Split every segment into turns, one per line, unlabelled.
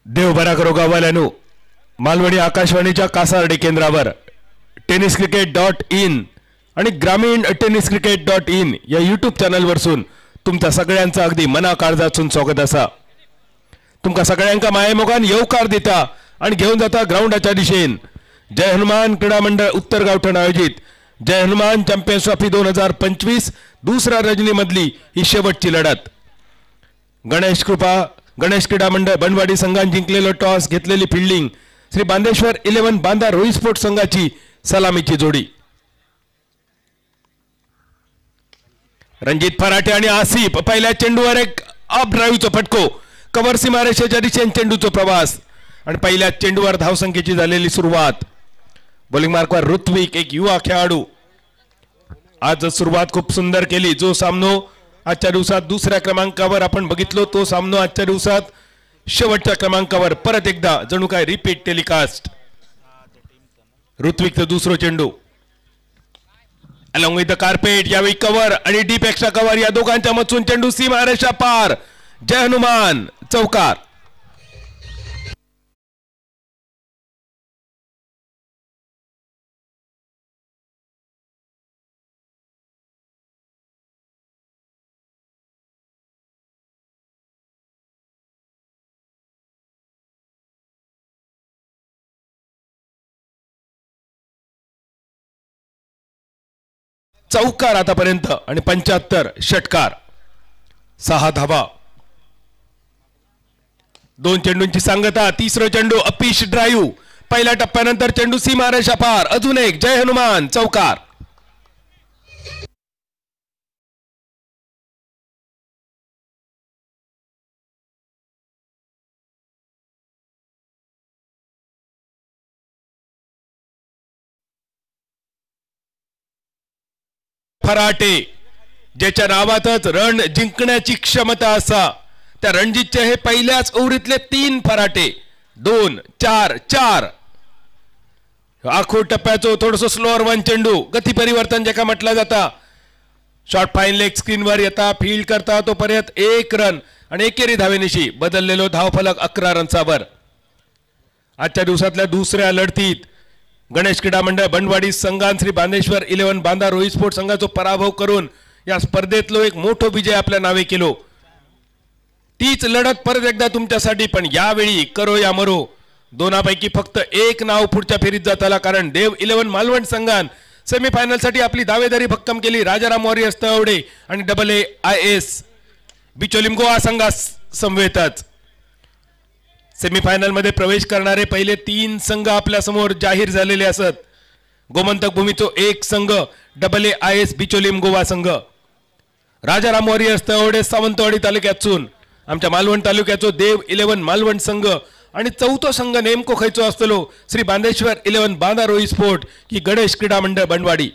देव बरा करो गाववाल्यानो. मालवणी आकाशवाणीच्या कासार्डे केंद्रावर tenniscricket.in आणि ग्रामीण tenniscricket.in या YouTube चॅनलवरसून तुमच्या सगळ्यांचं अगदी मना काळजातून स्वागत असा. तुमका सगळ्यांका मायेमोगान येवकार दिता आणि घेऊन जाता ग्राउंडाच्या दिशेन जय हनुमान क्रीडा मंडळ उत्तर गावठण आयोजित जय हनुमान चॅम्पियन्स ट्रॉफी 2025 दुसरा रजनी मधली ही शेवटची लढत. गणेश क्रीडा मंडळ बनवाडी संघाने जिंकलेलं टॉस घेतलेली फिल्डिंग श्री बांदेश्वर 11 बांदा रोई स्पोर्ट संघाची सलामीची जोडी. रणजित फराटे आणि आसिफ पहिल्या चेंडूवर एक अप ड्राईव्हचा फटको कव्हर सीमारेषेच्या दिशेने चेंडूचा प्रवास आणि पहिल्या चेंडूवर धावसंख्येची झालेली सुरुवात. बॉलिंग मार्कवर ऋत्विक एक युवा खेळाडू आज सुरुवात खूप सुंदर केली. जो सामनो आजच्या दिवसात दुसऱ्या क्रमांकावर आपण बघितलो तो सामनो आजच्या दिवसात शेवटच्या क्रमांकावर परत एकदा जणू काय रिपीट टेलिकास्ट. ऋत्विकचं दुसरं चेंडू अलॉंग विथ द कार्पेट यावेळी कव्हर आणि डीप एक्स्ट्रा कव्हर या दोघांच्या मधून चेंडू सीमारेषा पार. जय हनुमान चौकार. चौकार आतापर्यंत आणि 75 षटकार 6 धावा. 2 चेंडूंची सांगता. तिसरा चेंडू अपिश ड्राईव्ह पहिल्या टप्प्यानंतर चेंडू सीमारेषा पार. अजून एक जय हनुमान चौकार. फराटे ज्याच्या नावातच रण जिंकण्याची क्षमता असा त्या रणजितचे हे पहिल्याच ओव्हरीतले 3 फराटे. 2 4 4 आखो टप्प्याचो थोडस स्लोअर वन चेंडू गती परिवर्तन ज्याका म्हटलं जाता. शॉर्ट फाईन लेग स्क्रीनवर येता फील्ड करता तो पर्यंत 1 रन आणि एकेरी धावेनिशी बदललेलो धावफलक 11 रन्सावर. आजच्या दिवसातल्या दुसऱ्या लढतीत गणेश क्रीडा मंडळ बनवाडी संघान श्री बांदेश्वर 11 बांदा रोई स्पोर्ट संघाचा पराभव करून या स्पर्धेतलो एक मोठा विजय आपल्या नावे केलो. तीच लढत परत एकदा तुमच्यासाठी पण यावेळी करो या मरो दोनापैकी फक्त एक नाव पुढच्या फेरीत जाताला कारण देव 11 मालवण संघान सेमीफायनल साठी आपली दावेदारी भक्कम केली. राजाराम वॉरियर्स तळवडे आणि AAIS बिचोलीम गोवा संघा समवेतच सेमीफायनल मध्ये प्रवेश करणारे पहिले 3 संघ आपल्या समोर जाहीर झालेले असत. गोमंतक भूमीचो एक संघ AAIS बिचोलीम गोवा संघ, राजाराम वॉरियर्स तळवडे सावंतवाडी तालुक्यातून आमच्या मालवण तालुक्याचो देव 11 मालवण संघ आणि चौथो संघ नेमको खयचो असतलो श्री बांदेश्वर 11 बांदा रोई स्पोर्ट की गणेश क्रीडा मंडळ बनवाडी.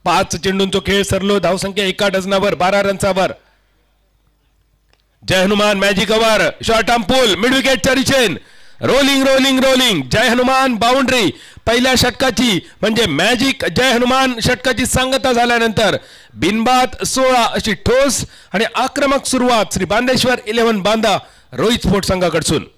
5 चेंडूंचो खेळ सरलो. धावसंख्या 1 डझनावर 12 रन्सावर. Jai Hanuman magic over short arm pull mid विकेटच्या दिशेन rolling rolling rolling Jai Hanuman boundary. पहिल्या षटकाची म्हणजे मॅजिक जय हनुमान षटकाची सांगता झाल्यानंतर बिनबाद 16 अशी ठोस आणि आक्रमक सुरुवात श्री बांदेश्वर 11 बांदा रोहित स्पोर्ट संघाकडून.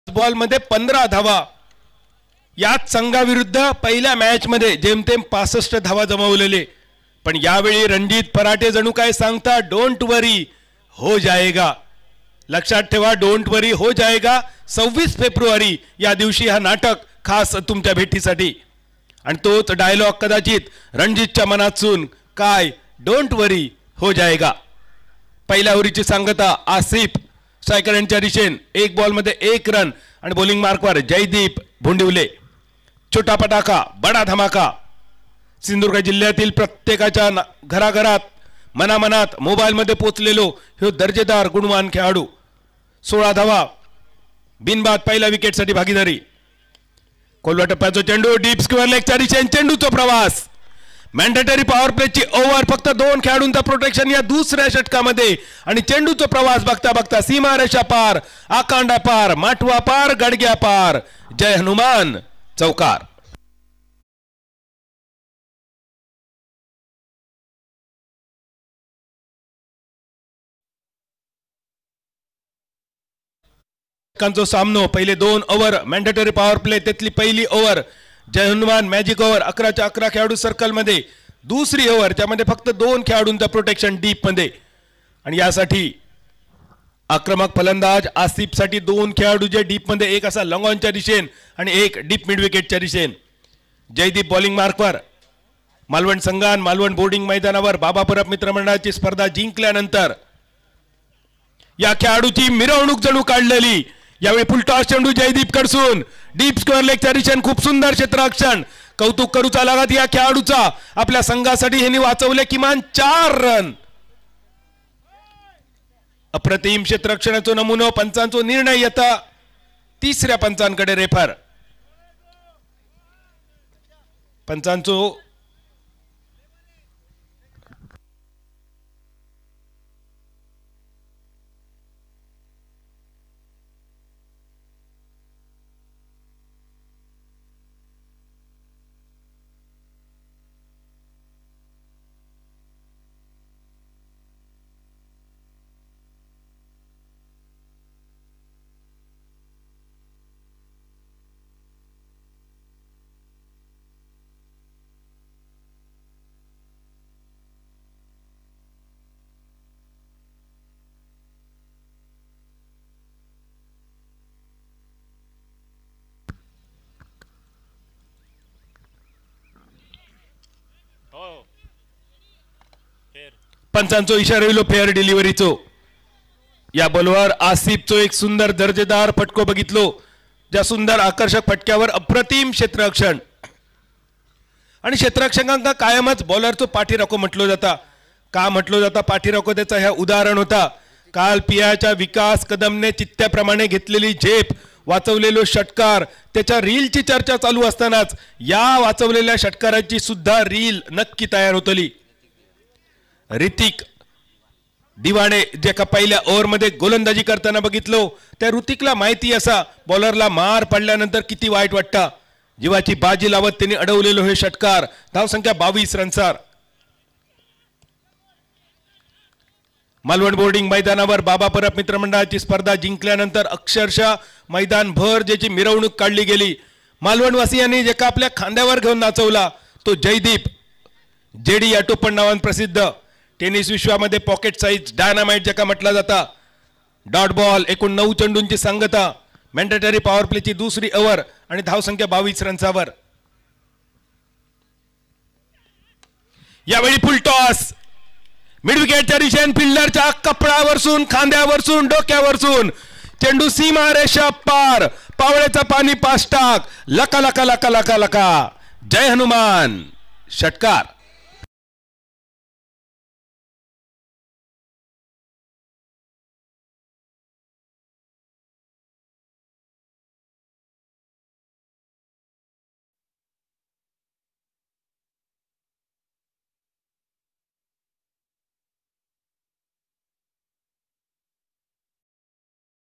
बॉल मध्ये 15 धावा. याच संघाविरुद्ध पहिल्या मॅच मध्ये जेमतेम 65 धावा जमवलेले पण यावेळी रणजित फराटे जणू काय सांगता डोंट वरी हो जाएगा. लक्षात ठेवा डोंट वरी हो जाएगा. 26 फेब्रुवारी या दिवशी हा नाटक खास तुमच्या भेटीसाठी आणि तोच डायलॉग कदाचित रणजितच्या मनातून काय डोंट वरी हो जाएगा. पहिल्या ओव्हरीची सांगता आसिफ स्ट्रायकर यांच्या दिशेन 1 बॉल मध्ये 1 रन आणि बॉलिंग मार्कवर जयदीप भोंडिवले. छोटा पटाका बडा धमाका. सिंधुदुर्ग जिल्ह्यातील प्रत्येकाच्या घराघरात मनामनात मोबाईल मध्ये पोचलेलो हे दर्जेदार गुणवान खेळाडू. 16 धावा बिनबाद पहिल्या विकेटसाठी भागीदारी. खोलवा टप्प्याचा चेंडू डीप स्क्वेअर लेगच्या दिशेने चेंडूचा प्रवास. मॅन्डेटरी पॉवर प्लेची ओव्हर. फक्त 2 खेळाडूंचा प्रोटेक्शन या दुसऱ्या षटकामध्ये आणि चेंडूचा प्रवास बघता बघता सीमारेषा पार, आकांडा पार, माटवा पार, गडग्या पार. जय हनुमान. चौकार. सामनो पहिले 2 ओव्हर मॅन्डेटरी पॉवर प्ले त्यातली पहिली ओव्हर जय हनुमान मॅजिक ओव्हर 11च्या 11 खेळाडू सर्कल मध्ये. दुसरी ओव्हर त्यामध्ये फक्त 2 खेळाडूंचा प्रोटेक्शन डीप मध्ये आणि यासाठी आक्रमक फलंदाज आसिफ साठी 2 खेळाडू जे डीप मध्ये, एक असा लॉंग ऑनच्या दिशेन आणि एक डीप मिड विकेटच्या दिशेन. जयदीप बॉलिंग मार्कवर. मालवण संघान मालवण बोर्डिंग मैदानावर बाबापुरप मित्रमंडळाची स्पर्धा जिंकल्यानंतर या खेळाडूची मिरवणूक जणू काढलेली. यावेळी फुलटॉस चेंडू जयदीप कडसून डीप स्क्वेअर लेगच्या दिशेने खूप सुंदर क्षेत्ररक्षण. कौतुक करूचा लागत या खेळाडूचा. आपल्या संघासाठी ह्यांनी वाचवले किमान 4 रन. अप्रतिम क्षेत्ररक्षणाचा नमुना. पंचांचा निर्णय येता तिसऱ्या पंचांकडे रेफर. पंचांचो पंचांचो इशारा येलो फेअर डिलिव्हरीचो. या बॉलवर आसिफचो एक सुंदर दर्जेदार फटको बघितलो. ज्या सुंदर आकर्षक फटक्यावर अप्रतिम क्षेत्ररक्षण आणि क्षेत्ररक्षकांका कायमच बॉलरचो पाठीराखो म्हटलो जाता. का म्हटलो जाता पाठीराखो त्याचा ह्या उदाहरण होता. काल पियाच्या विकास कदमने चित्त्याप्रमाणे घेतलेली झेप, वाचवलेलो षटकार, त्याच्या रीलची चर्चा चालू असतानाच या वाचवलेल्या षटकाराची सुद्धा रील नक्की तयार होतली. ऋतिक दिवाणे जे का पहिल्या ओव्हरमध्ये गोलंदाजी करताना बघितलो त्या ऋतिकला माहिती असा बॉलरला मार पडल्यानंतर किती वाईट वाटतं. जीवाची बाजी लावत त्यांनी अडवलेलो हे षटकार. धावसंख्या 22 रनसार. मालवण बोर्डिंग मैदानावर बाबापुरप मित्रमंडळाची स्पर्धा जिंकल्यानंतर अक्षरशः मैदान भर ज्याची मिरवणूक काढली गेली. मालवणवासियांनी जे का आपल्या खांद्यावर घेऊन नाचवला तो जयदीप. जेडी या टोपण नावाने प्रसिद्ध टेनिस विश्वामध्ये पॉकेट साइज डायनामाइट जे का म्हटला जाता. डॉट बॉल एकूण 9 चेंडूंची सांगता. मॅन्डेटरी पॉवर प्लेची दुसरी ओव्हर आणि धावसंख्या 22 रन्सावर. यावेळी फुल टॉस मिड विकेटच्या दिशेने फिल्डरच्या कपडावरसून, खांद्यावरसून, डोक्यावरसून चेंडू सीमा रेषा पार. पावळेचा पाणी पास टाक. लका लका लका लका लका. जय हनुमान. षटकार.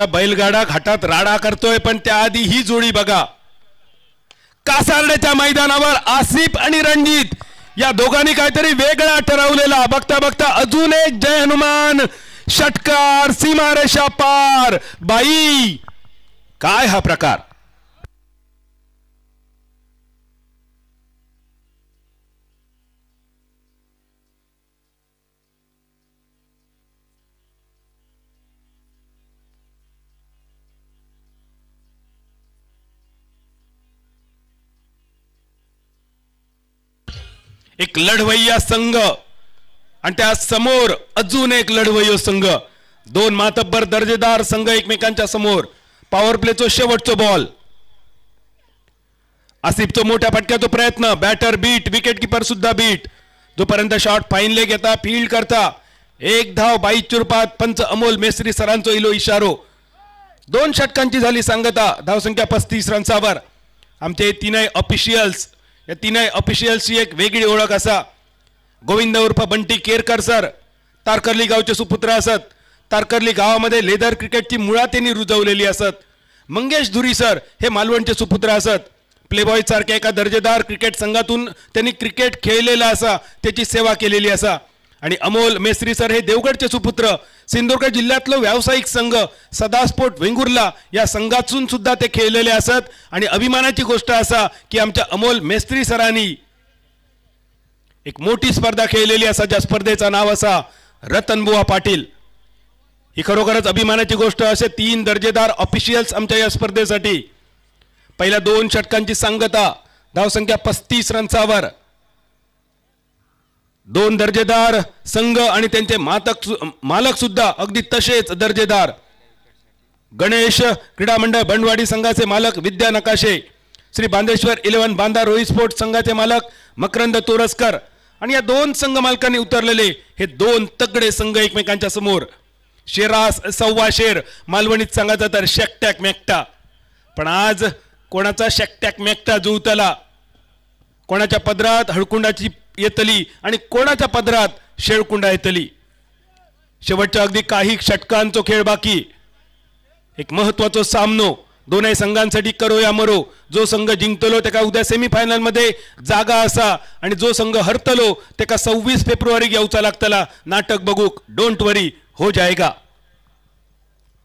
बैलगाडा घाटात राडा करतोय पण त्याआधी ही जोडी बघा. कासारड्याच्या मैदानावर आसिफ आणि रणजित या दोघांनी काहीतरी वेगळा ठरवलेला. बघता बघता अजून एक जय हनुमान षटकार. सीमारेषा पार. बाई काय हा प्रकार. एक लढवय्या संघ आणि त्या समोर अजून एक लढवय्यो संघ. 2 मातब्बर दर्जेदार संघ एकमेकांच्या समोर. Power प्लेचो शेवटचो ball. आसिफचो मोठ्या फटक्याचो प्रयत्न. बॅटर बीट, विकेट कीपर सुद्धा बीट. जोपर्यंत शॉट फाईन लेग येता, फील्ड करता. 1 धाव 22 चुरपात पंच अमोल मेसरी सरांचो इलो इशारो. 2 षटकांची झाली सांगता. धावसंख्या 35 रन्सावर. आमचे तीनही ऑफिशियल्स, या तीनही ऑफिशियल्सची एक वेगळी ओळख असा. गोविंद उर्फ बंटी केरकर सर तारकर्ली गावचे सुपुत्र असत. तारकर्ली गावामध्ये लेदर क्रिकेटची मुळात त्यांनी रुजवलेली असत. मंगेश धुरी सर हे मालवणचे सुपुत्र असत. प्लेबॉय सारख्या एका दर्जेदार क्रिकेट संघातून त्यांनी क्रिकेट खेळलेला असा, त्याची सेवा केलेली असा. आणि अमोल मेस्त्री सर हे देवगडचे सुपुत्र, सिंधुदुर्ग जिल्ह्यातलं व्यावसायिक संघ सदास्पोर्ट वेंगुर्ला या संघातून सुद्धा ते खेळलेले असत. आणि अभिमानाची गोष्ट असा की आमच्या अमोल मेस्त्री सरांनी एक मोठी स्पर्धा खेळलेली असा, ज्या स्पर्धेचं नाव असा रतनबुवा पाटील. ही खरोखरच अभिमानाची गोष्ट. असे 3 दर्जेदार ऑफिशियल्स आमच्या या स्पर्धेसाठी. पहिल्या 2 षटकांची सांगता. धावसंख्या 35 रन्सावर. 2 दर्जेदार संघ आणि त्यांचे मालक सुद्धा अगदी तसेच दर्जेदार. गणेश क्रीडा मंडळ बंडवाडी संघाचे मालक विद्या नकाशे, श्री बांदेश्वर 11 बांदा रोहित स्पोर्ट्स संघाचे मालक मकरंद तोरसकर. आणि या 2 संघ मालकांनी उतरलेले हे 2 तगडे संघ एकमेकांच्या समोर. शेरास सव्वा शेर मालवणीत संघाचा तर शकटॅक मेकटा. पण आज कोणाचा शकटॅक मेकटा जुळतला, कोणाच्या पदरात हळकुंडाची येतली आणि कोणाच्या पदरात शेळकुंडा येतली. शेवटच्या अगदी काही षटकांचो खेळ बाकी. एक महत्वाचा सामनो दोनही संघांसाठी करो या मरो. जो संघ जिंकतलो त्याका उद्या सेमीफायनल मध्ये जागा असा आणि जो संघ हरतलो त्याका 26 फेब्रुवारी येऊचा लागतला. नाटक बघूक डोंट वरी हो जाएगा.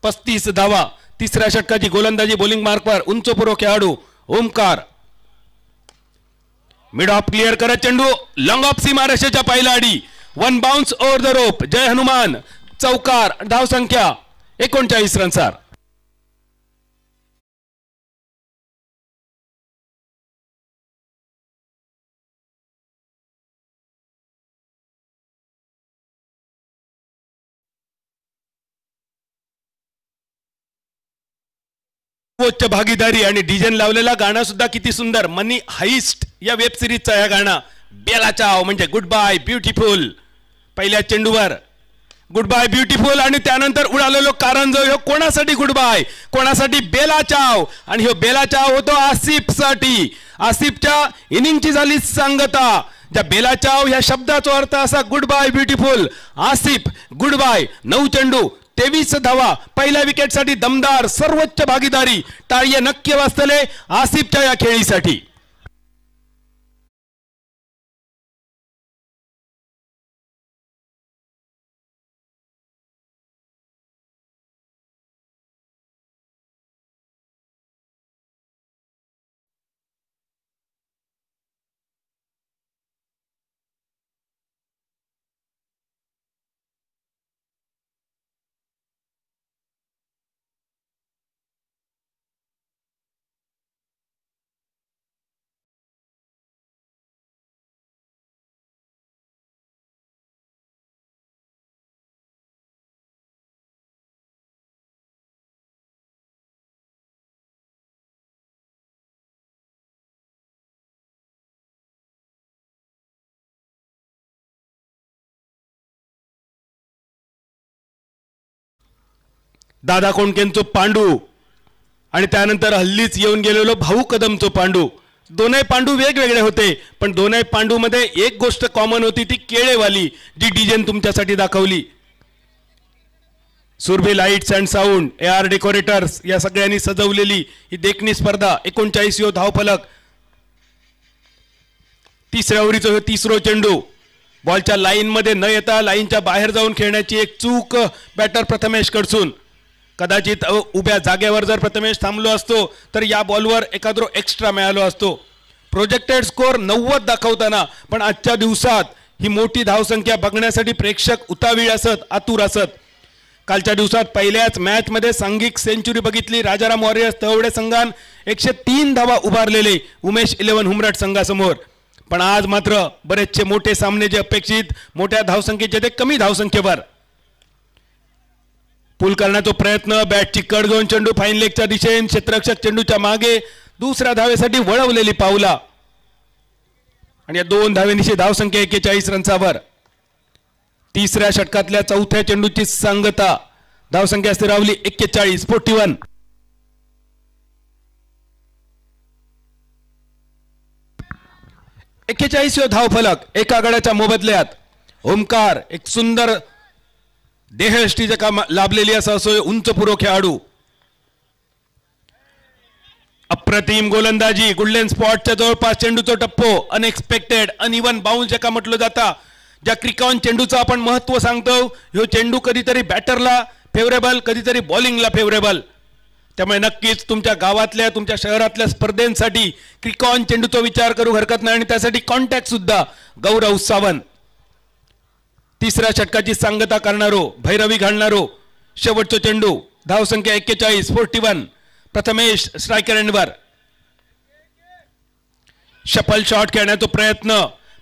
35 धावा. तिसऱ्या षटकाची गोलंदाजी बॉलिंग मार्कवर उंचपुरो खेळाडू ओमकार. मिड ऑफ क्लिअर करत चेंडू लॉंग ऑफ सीमारेषेच्या पहिल्या आडी. 1 बाउन्स ओव्हर द रोप. जय हनुमान. चौकार. धावसंख्या 39 रन्सार. भागीदारी आणि डिझाईन लावलेला गाणं सुद्धा किती सुंदर. मनी हाइस्ट या वेब सिरीजचा या गाणं. बेला चाव म्हणजे गुड बाय ब्युटिफुल. पहिल्या चेंडूवर गुड बाय ब्युटिफुल आणि त्यानंतर उडालेलो कारंजो. ह्यो कोणासाठी गुड बाय, कोणासाठी बेला चाव. आणि ह्यो बेला चाव होतो आसिफ साठी. आसिफच्या इनिंगची झाली सांगता. ज्या बेला चाव ह्या शब्दाचा अर्थ असा goodbye beautiful. Asif goodbye. 9 चेंडू 23 धावा. पहिल्या विकेटसाठी दमदार सर्वोच्च भागीदारी. टाळ्या नक्की वाजतले आसिफच्या या खेळीसाठी. दादा कोंडकेंचो पांडू आणि त्यानंतर हल्लीच येऊन गेलेलो भाऊ कदमचो पांडू. दोनही पांडू वेगवेगळे होते, पण दोनही पांडू मध्ये एक गोष्ट कॉमन होती, ती केळेवाली जी डिझाईन तुमच्यासाठी दाखवली. Surabhi lights and sound, AR decorators या सगळ्यांनी सजवलेली ही देखणी स्पर्धा. 39 धावफलक. तिसऱ्या ओव्हरीचा तिसरा चेंडू. बॉलच्या लाईन मध्ये न येता लाईनच्या बाहेर जाऊन खेळण्याची एक चूक बॅटर प्रथमेश कडसून. कदाचित उभ्या जागेवर जर प्रथमेश थांबलो असतो तर या बॉलवर एखादो एक्स्ट्रा मिळालो असतो. प्रोजेक्टेड स्कोर 90 दाखवताना पण आजच्या दिवसात ही मोठी धावसंख्या बघण्यासाठी प्रेक्षक उतावीळ असत, आतुर असत. कालच्या दिवसात पहिल्याच मॅच मध्ये सांघिक सेंचुरी बघितली राजाराम वॉरियर्स तळवडे संघान 103 धावा उभारलेले उमेश 11 हुमरट संघासमोर. पण आज मात्र बरेचसे मोठे सामने जे अपेक्षित मोठ्या धावसंख्येचे ते कमी धावसंख्येवर. पूल करण्याचा प्रयत्न. बॅटची कड घेऊन चेंडू फाईन लेगच्या दिशेने. क्षेत्ररक्षक चेंडूच्या मागे. दुसऱ्या धावेसाठी वळवलेली पावला आणि या 2 धावेनिशी धावसंख्या 41 रन्सावर. तिसऱ्या षटकातल्या चौथ्या चेंडूची सांगता. धावसंख्या स्थिरावली 41. 41. 41 धावफलक एका गड्याच्या मोबदल्यात. ओमकार एक सुंदर देहयष्टीच्या काम लाभलेली असं उंच पुरो खेळाडू. अप्रतिम गोलंदाजी. गोल्डन स्पॉटच्या जवळपास चेंडूचा टप्पो. अनएक्सपेक्टेड अनइवन बाउन्स ज्याका म्हटलं जाता. ज्या क्रिकॉन चेंडूचं आपण महत्व सांगतो. ह्यो चेंडू कधीतरी बॅटरला फेवरेबल कधीतरी बॉलिंगला फेवरेबल. त्यामुळे नक्कीच तुमच्या गावातल्या तुमच्या शहरातल्या स्पर्धेसाठी क्रिकॉन चेंडूचा विचार करू हरकत नाही. आणि त्यासाठी कॉन्टॅक्ट सुद्धा गौरव सावंत. तिसऱ्या षटकाची सांगता करणारो भैरवी घालणारो शेवटचा चेंडू. धावसंख्या 41 41. प्रथमेश स्ट्रायकर एंडवर. शफल शॉट खेळण्याचा प्रयत्न.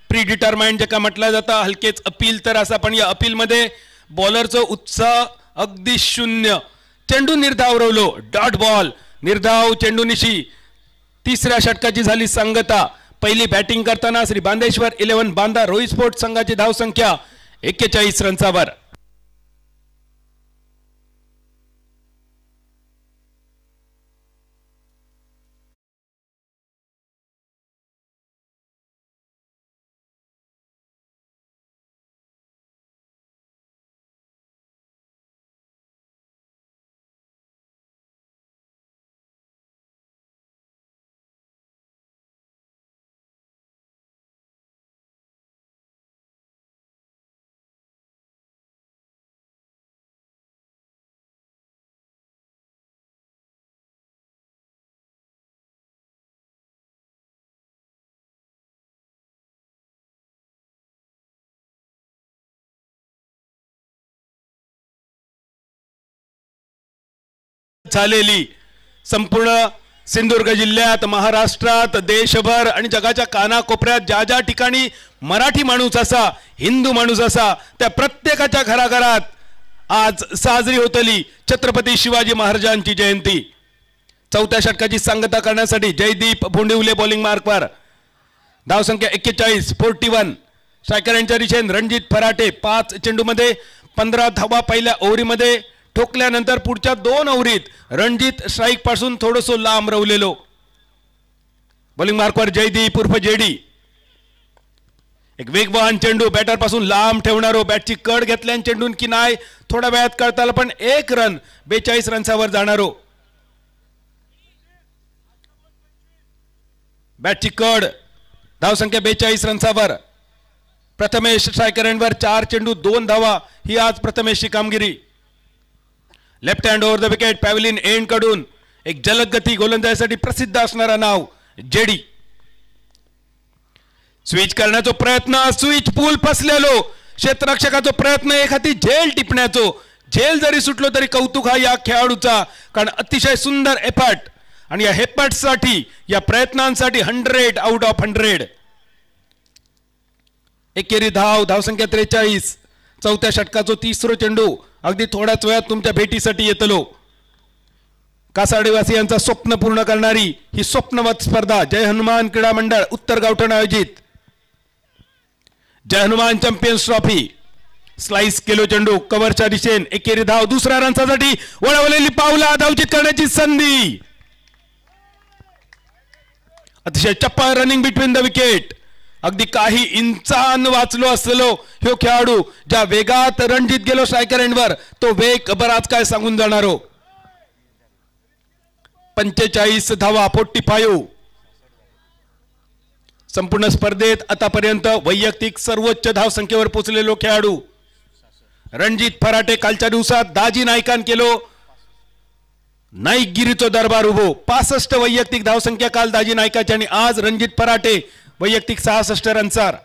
प्री डिटरमाइंड ज्याका म्हटलं जातं. हलकेच अपील तर असा पण या अपील मध्ये बॉलरचा उत्साह अगदी शून्य. चेंडू निर्धाव रवलो. डॉट बॉल निर्धाव चेंडूनिशी तिसऱ्या षटकाची झाली सांगता. पहिली बॅटिंग करताना श्री बांदेश्वर 11 बांदा रोहित स्पोर्ट्स संघाची धावसंख्या 41 रन्सावर. झालेली संपूर्ण सिंधुदुर्ग जिल्ह्यात महाराष्ट्रात देशभर आणि जगाच्या कानाकोपऱ्यात ज्या ज्या ठिकाणी मराठी माणूस असा हिंदू माणूस असा त्या प्रत्येकाच्या घराघरात आज साजरी होतली छत्रपती शिवाजी महाराजांची जयंती. चौथ्या षटकाची सांगता करण्यासाठी जयदीप भोंडिवले बॉलिंग मार्कवर. धावसंख्या 41 41. स्ट्रायकर यांच्या दिशेने रणजित फराटे 5 चेंडूमध्ये 15 धावा पहिल्या ओव्हरीमध्ये ठोकल्यानंतर पुढच्या 2 ओव्हरीत रणजित स्ट्राईक पासून थोडंसं लांब रवलेलो. बॉलिंग मार्कवर जयदीप उर्फ जेडी. एक वेगवान चेंडू बॅटर पासून लांब ठेवणारो. बॅटची कड घेतल्यान चेंडून की नाही थोड्या वेळात कळताला पण 1 रन 42 रन्सावर जाणारो. बॅटची कड. धावसंख्या 42 रन्सावर. प्रथमेश स्ट्रायकर एंडवर 4 चेंडू 2 धावा ही आज प्रथमेशची कामगिरी. Left hand over the wicket pavilion end कडून एक जलदगती गोलंदाजीसाठी प्रसिद्ध असणारा नाव जेडी. स्विच करण्याचा प्रयत्न. स्विच पूल फसलेलो. क्षेत्ररक्षकाचा प्रयत्न एक हाती झेल टिपण्याचो. झेल जरी सुटलो तरी कौतुक हा या खेळाडूचा. कारण अतिशय सुंदर एफर्ट आणि या एफर्टसाठी या प्रयत्नांसाठी 100 आउट ऑफ 100. एकेरी धावसंख्या 43. चौथ्या षटकाचो तिसरो चेंडू अगदी थोड्याच वेळात तुमच्या भेटीसाठी येतलो. कासारवासियांचा स्वप्न पूर्ण करणारी ही स्वप्नवत स्पर्धा जय हनुमान क्रीडा मंडळ उत्तर गावठण आयोजित जय हनुमान चॅम्पियन्स ट्रॉफी. स्लाइस केलो चेंडू कव्हरच्या दिशेने. एकेरी धाव. दुसऱ्या रनसाठी वळवलेली पावला. धावचित करण्याची संधी. अतिशय चप्पल रनिंग बिटवीन द विकेट. अगदी काही इंचान वाचलो असलेलो ह्यो खेळाडू ज्या वेगात रणजित गेलो स्ट्रायकर एंडवर तो वेग बराच काय सांगून जाणारो. 45 धावा 45. संपूर्ण स्पर्धेत आतापर्यंत वैयक्तिक सर्वोच्च धावसंख्येवर पोहोचलेलो खेळाडू रणजित फराटे. कालच्या दिवसात दाजी नायकान केलो नाईकगिरीचो दरबार उभो. 65 वैयक्तिक धावसंख्या काल दाजी नायकाची आणि आज रणजित फराटे वैयक्तिक 66 रनचार.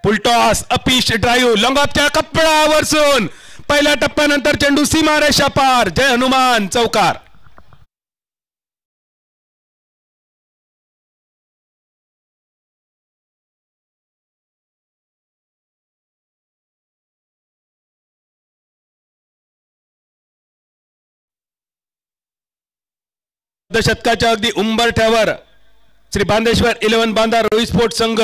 फुलटॉस अपिश ड्राईव्ह लॉंग ऑफच्या कपड्यावरसून पहिल्या टप्प्यानंतर चेंडू सीमारेषा पार. जय हनुमान चौकार. षटकाच्या अगदी उंबरठ्यावर श्री बांदेश्वर 11 बांदा रोहित स्पोर्ट्स संघ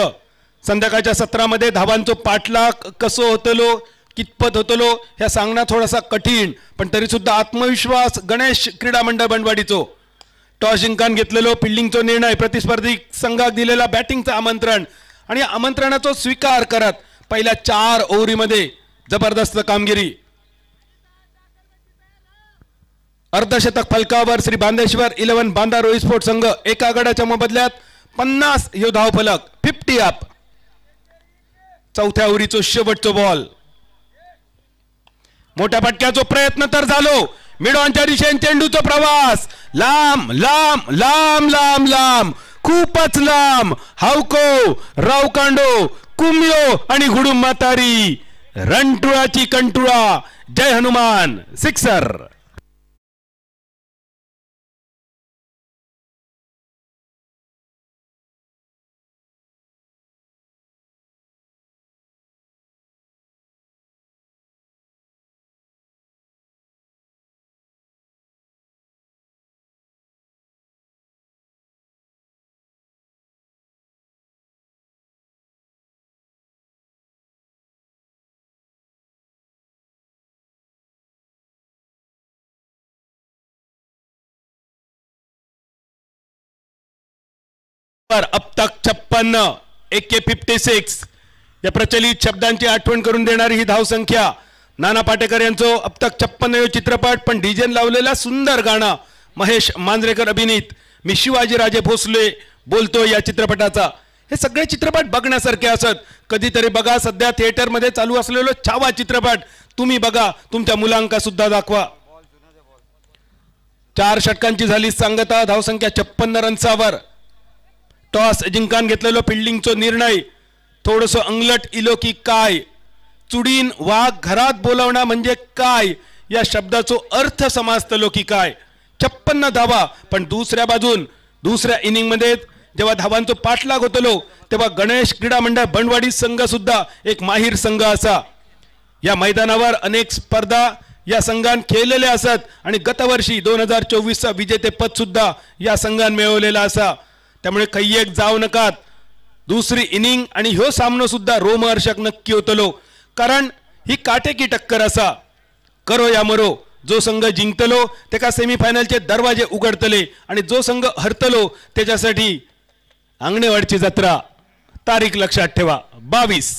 संध्याकाळच्या सत्रामध्ये धावांचो पाठलाग कसो होतलो कितपत होतलो ह्या सांगणं थोडासा कठीण पण तरी सुद्धा आत्मविश्वास गणेश क्रीडा मंडळ बंडवाडीचो. टॉस जिंकान घेतलेलो फिल्डिंगचा निर्णय, प्रतिस्पर्धी संघाक दिलेला बॅटिंगचं आमंत्रण आणि आमंत्रणाचा स्वीकार करत पहिल्या 4 ओव्हरीमध्ये जबरदस्त कामगिरी. अर्धशतक फलकावर श्री बांदेश्वर 11 बांदा रोई स्पोर्ट संघ एका गडाच्या मोबदल्यात 50 हे धावफलक 50 अप. चौथ्या ओव्हरीचो शेवटचो बॉल. मोठ्या फटक्याचा प्रयत्न तर झालो. मिडॉनच्या दिशेने चेंडूचा प्रवास लांब लांब लांब लांब लांब खूपच लांब. हावको रावकांडो कुम्यो आणि घुडूम म्हातारी रणटुळाची कंटुळा. जय हनुमान. सिक्सर. अब तक 56 एके 56 या प्रचलित शब्दांची आठवण करून देणारी ही धावसंख्या. नाना पाटेकर यांचं अब तक 56 चित्रपट पण डीजेन लावलेला सुंदर गाणं महेश मांजरेकर अभिनीत मी शिवाजीराजे भोसले बोलतो या चित्रपटाचा. हे सगळे चित्रपट बघण्यासारखे असत. कधीतरी बघा. सध्या थिएटर मध्ये चालू असलेलो छावा चित्रपट तुम्ही बघा. तुमच्या मुलांका सुद्धा दाखवा. 4 षटकांची झाली सांगता. धावसंख्या 56 रन्सावर. टॉस जिंकान घेतलेलो फिल्डिंगचा निर्णय थोडस अंगलट इलो की काय. चुडीन वाघ घरात बोलावणं म्हणजे काय या शब्दाचा अर्थ समजतलो की काय. 56 धावा पण दुसऱ्या बाजून दुसऱ्या इनिंग मध्ये जेव्हा धावांचा पाठलाग होतलो तेव्हा गणेश क्रीडा मंडळ बंडवाडी संघ सुद्धा एक माहीर संघ असा. या मैदानावर अनेक स्पर्धा या संघान खेळलेले असत आणि गतवर्षी 2024 विजेतेपद सुद्धा या संघान मिळवलेला असा. त्यामुळे काही एक जाऊ नकात. दुसरी इनिंग आणि ह्यो सामनो सुद्धा रोमहर्षक नक्की होतलो. कारण ही काटेकी टक्कर असा. करो या मरो. जो संघ जिंकतलो त्याका सेमीफायनलचे दरवाजे उघडतले आणि जो संघ हरतलो त्याच्यासाठी अंगणेवाडची जत्रा. तारीख लक्षात ठेवा 22.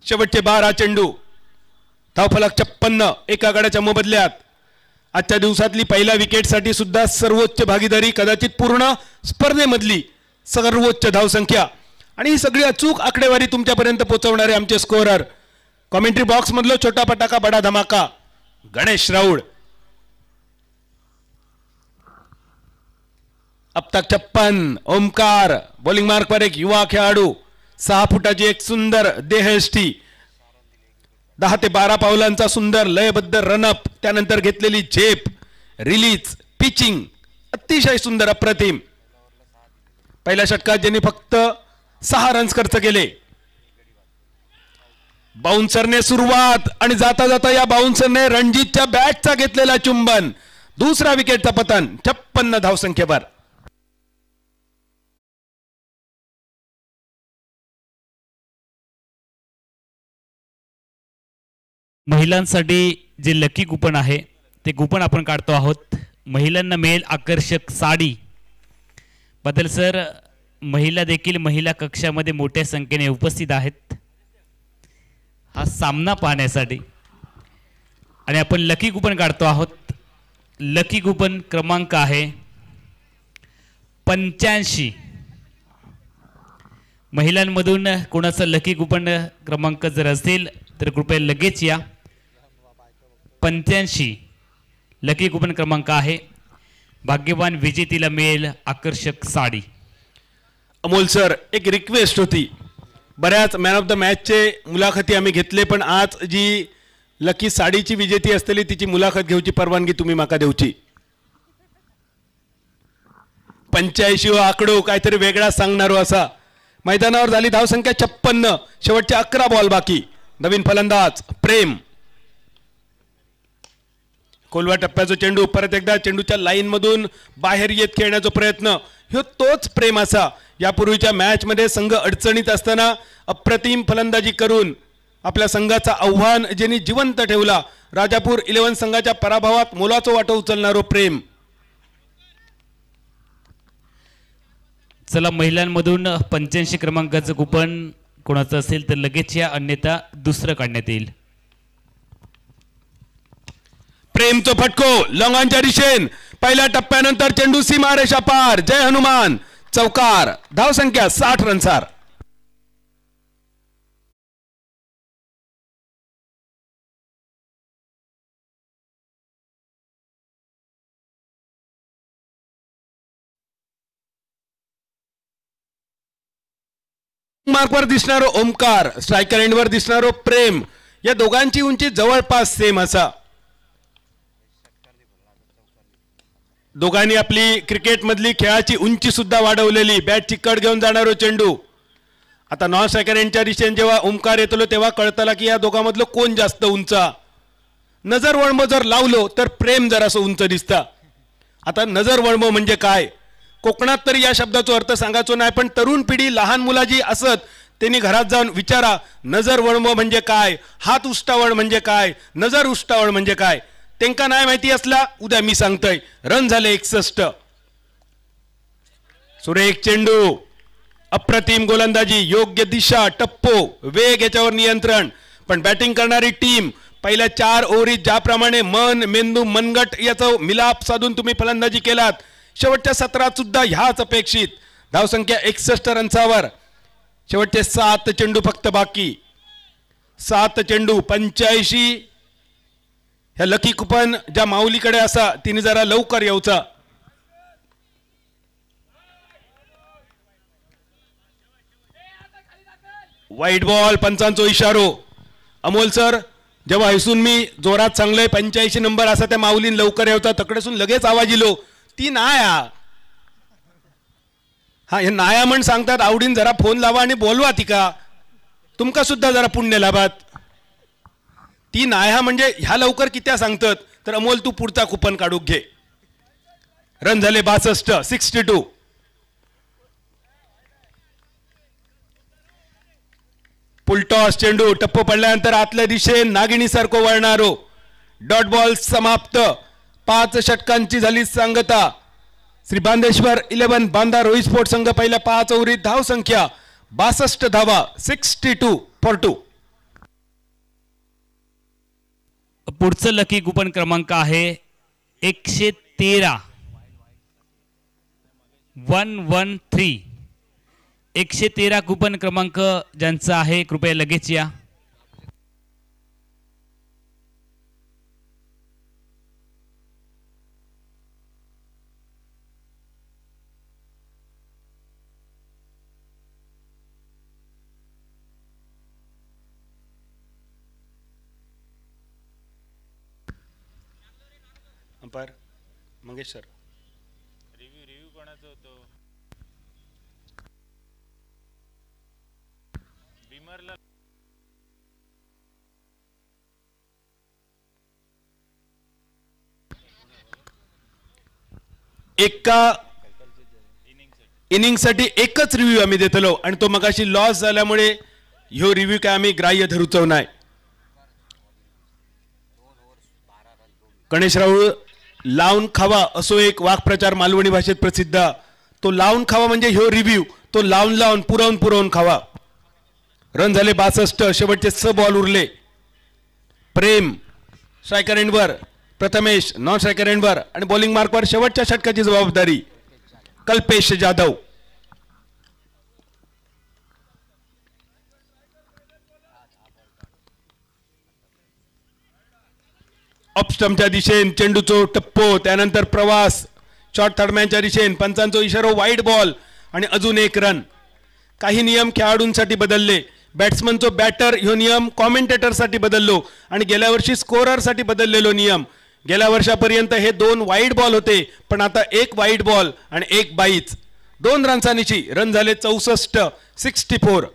शेवटचे 12 चेंडू. धावफलक 56 एका गडाच्या मोबदल्यात. आजच्या दिवसातली पहिल्या विकेटसाठी सुद्धा सर्वोच्च भागीदारी, कदाचित पूर्ण स्पर्धेमधली सर्वोच्च धावसंख्या आणि ही सगळी अचूक आकडेवारी तुमच्यापर्यंत पोहोचवणारे आमचे स्कोरर. कॉमेंट्री बॉक्स मधलो छोटा पटाका बडा धमाका गणेश राऊळ. अब तक 56. ओमकार बॉलिंग मार्क पर एक युवा खेळाडू. 6 फुटाची एक सुंदर देहयष्टी. 10 ते 12 पावलांचा सुंदर लयबद्ध रनअप. त्यानंतर घेतलेली झेप, रिलीज, पिचिंग अतिशय सुंदर अप्रतिम. पहिल्या षटकात ज्यांनी फक्त 6 रन्स खर्च केले. बाउन्सरने सुरुवात आणि जाता जाता या बाउन्सरने रणजितच्या बॅटचा घेतलेला चुंबन. दुसरा विकेटचा पतन 56 धावसंख्येवर.
महिलांसाठी जे लकी कुपन आहे ते कुपन आपण काढतो आहोत. महिलांना मिळेल आकर्षक साडी. बदल सर महिला देखील महिला कक्षामध्ये मोठ्या संख्येने उपस्थित आहेत हा सामना पाहण्यासाठी आणि आपण लकी कुपन काढतो आहोत. लकी कुपन क्रमांक आहे 85. महिलांमधून कोणाचा लकी कुपन क्रमांक जर असेल तर कृपया लगेच या. 85 लकी कुपन क्रमांक आहे. भाग्यवान विजेतीला मिळेल आकर्षक साडी.
अमोल सर एक रिक्वेस्ट होती. बऱ्याच मॅन ऑफ द मॅचचे मुलाखती आम्ही घेतले पण आज जी लकी साडीची विजेती असलेली तिची मुलाखत घेऊची परवानगी तुम्ही माका देऊची. 85 आकडो काहीतरी वेगळा सांगणारो असा. मैदानावर झाली धावसंख्या 56. शेवटचे 11 बॉल बाकी. नवीन फलंदाज प्रेम. कोलवा टप्प्याचा चेंडू परत एकदा चेंडूच्या लाईन मधून बाहेर येत खेळण्याचा प्रयत्न. ह्यो तोच प्रेम असा. यापूर्वीच्या मॅच मध्ये संघ अडचणीत असताना अप्रतिम फलंदाजी करून आपल्या संघाचा आव्हान ज्यांनी जिवंत ठेवला राजापूर 11 संघाच्या पराभवात मोलाचं वाटो उचलणारो प्रेम.
चला महिलांमधून 85 क्रमांकाचं कुपन कोणाचं असेल तर लगेच या, अन्यथा दुसरं काढण्यात येईल.
प्रेमचं फटको लॉंगांच्या दिशेन पहिल्या टप्प्यानंतर चेंडू सीमारेषा पार. जय हनुमान चौकार. धावसंख्या 60 रनसार. मार्कवर दिसणारो ओमकार, स्ट्रायकर एंडवर दिसणारो प्रेम, या दोघांची उंची जवळपास सेम असा. दोघांनी आपली क्रिकेट मधली खेळाची उंची सुद्धा वाढवलेली. बॅटची कड घेऊन जाणारो चेंडू. आता नॉन स्ट्रायकर एंडच्या दिशेने जेव्हा ओमकार येतलो तेव्हा कळतला की या दोघांमधलं कोण जास्त उंच. नजर वळम जर लावलो तर प्रेम जरासं उंच दिसता. आता नजर वळम म्हणजे काय, कोकणात तरी या शब्दाचा अर्थ सांगायचो नाही, पण तरुण पिढी लहान मुला जी असत त्यांनी घरात जाऊन विचारा नजर वळम म्हणजे काय, हात उष्टावळ म्हणजे काय, नजर उष्टावळ म्हणजे काय. त्यांका नाही माहिती असला उद्या मी सांगतोय. रन झाले 61. सुरेख चेंडू, अप्रतिम गोलंदाजी, योग्य दिशा, टप्पो, वेग याच्यावर नियंत्रण. पण बॅटिंग करणारी टीम पहिल्या 4 ओव्हरीत ज्याप्रमाणे मन मेंदू मनगट याचा मिलाप साधून तुम्ही फलंदाजी केलात, शेवटच्या 17 सुद्धा ह्याच अपेक्षित. धावसंख्या 61 रन्सावर. शेवटचे 7 चेंडू फक्त बाकी. 7 चेंडू 85. ह्या लकी कुपन ज्या माऊलीकडे असा तिने जरा लवकर येऊचा. वाईट बॉल, पंचांचो इशारो. अमोल सर जेव्हा हैसून मी जोरात सांगलोय 85 नंबर असा त्या माऊलीन लवकर येऊचा, तकडेसून लगेच आवाज इलो ती नाया. हा हे नाया म्हण सांगतात, आवडीन जरा फोन लावा आणि बोलवा तिका, तुमका सुद्धा जरा पुण्य लाभात. ती नाया म्हणजे ह्या लवकर कित्या सांगतात. तर अमोल तू पुढचा कुपन काढूक घे. रन झाले 62. 62. पुलटॉस चेंडू टप्पो पडल्यानंतर आतल्या दिशेने नागिणी सारखो वळणारो. डॉट बॉल समाप्त. 5 षटकांची झाली सांगता. श्री बांदेश्वर 11 बांदा रोहित स्पोर्ट संघ पहिल्या 5 ओव्हरीत धावसंख्या 62 धावा. 62-2.
पुढचं लकी कुपन क्रमांक आहे 113. 113. 113 कुपन क्रमांक ज्यांचा आहे कृपया लगेच या.
Umpire Mangesh sir.
रिव्ह्यू कोणाचा होतो? बिमरला
एका इनिंगसाठी एकच रिव्ह्यू आम्ही देतलो आणि तो मगाशी लॉस झाल्यामुळे ह्यो रिव्ह्यू काय आम्ही ग्राह्य धरूचो नाही. गणेश राऊळ लावून खावा असो एक वाक्प्रचार मालवणी भाषेत प्रसिद्ध. तो लावून खावा म्हणजे ह्यो रिव्ह्यू, तो लावून लावून पुरवून खावा. रन झाले 62. शेवटचे 6 बॉल उरले. प्रेम स्ट्रायकर एंडवर, प्रथमेश नॉन स्ट्रायकर एंडवर आणि बॉलिंग मार्कवर शेवटच्या षटकाची जबाबदारी कल्पेश जाधव. ऑफस्टम्पच्या दिशेने चेंडूचो टप्पो, त्यानंतर प्रवास शॉर्ट थर्डमॅनच्या दिशेने पंचांचो इशारो वाईड बॉल आणि अजून 1 रन. काही नियम खेळाडूंसाठी बदलले. बॅट्समनचो बॅटर ह्यो नियम कॉमेंटेटरसाठी बदललो आणि गेल्या वर्षी स्कोररसाठी बदललेलो नियम. गेल्या वर्षापर्यंत हे 2 वाईड बॉल होते, पण आता 1 वाईड बॉल आणि 1 बाईच. 2 रन्सांची. रन झाले 64. 64.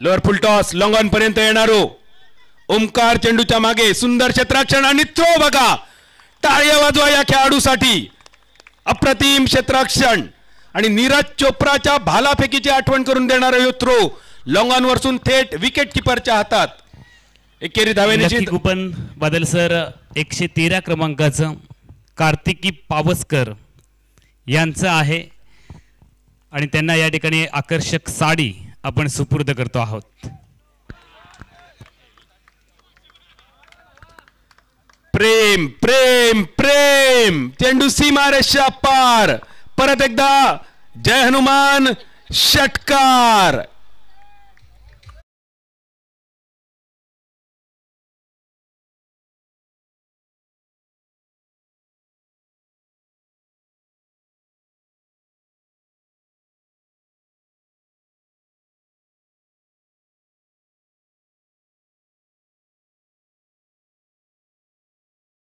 Lower full toss long on पर्यंत येणारो ओमकार चेंडूच्या मागे सुंदर क्षेत्राक्षण आणि थ्रो बघा. टाळ्या वाजवा या खेळाडूसाठी. अप्रतिम क्षेत्राक्षण आणि नीरज चोप्राच्या भालाफेकीची आठवण करून देणारा यो थ्रो. लॉंग ऑन वरसून थेट विकेट किपरच्या हातात. एकेरी धावेने
कुपन बादल सर 113 क्रमांकाचं कार्तिकी पावसकर यांचं आहे आणि त्यांना या ठिकाणी आकर्षक साडी आपण सुपूर्द करतो आहोत.
प्रेम प्रेम प्रेम चेंडू सीमारेषा पार. परत एकदा जय हनुमान षटकार.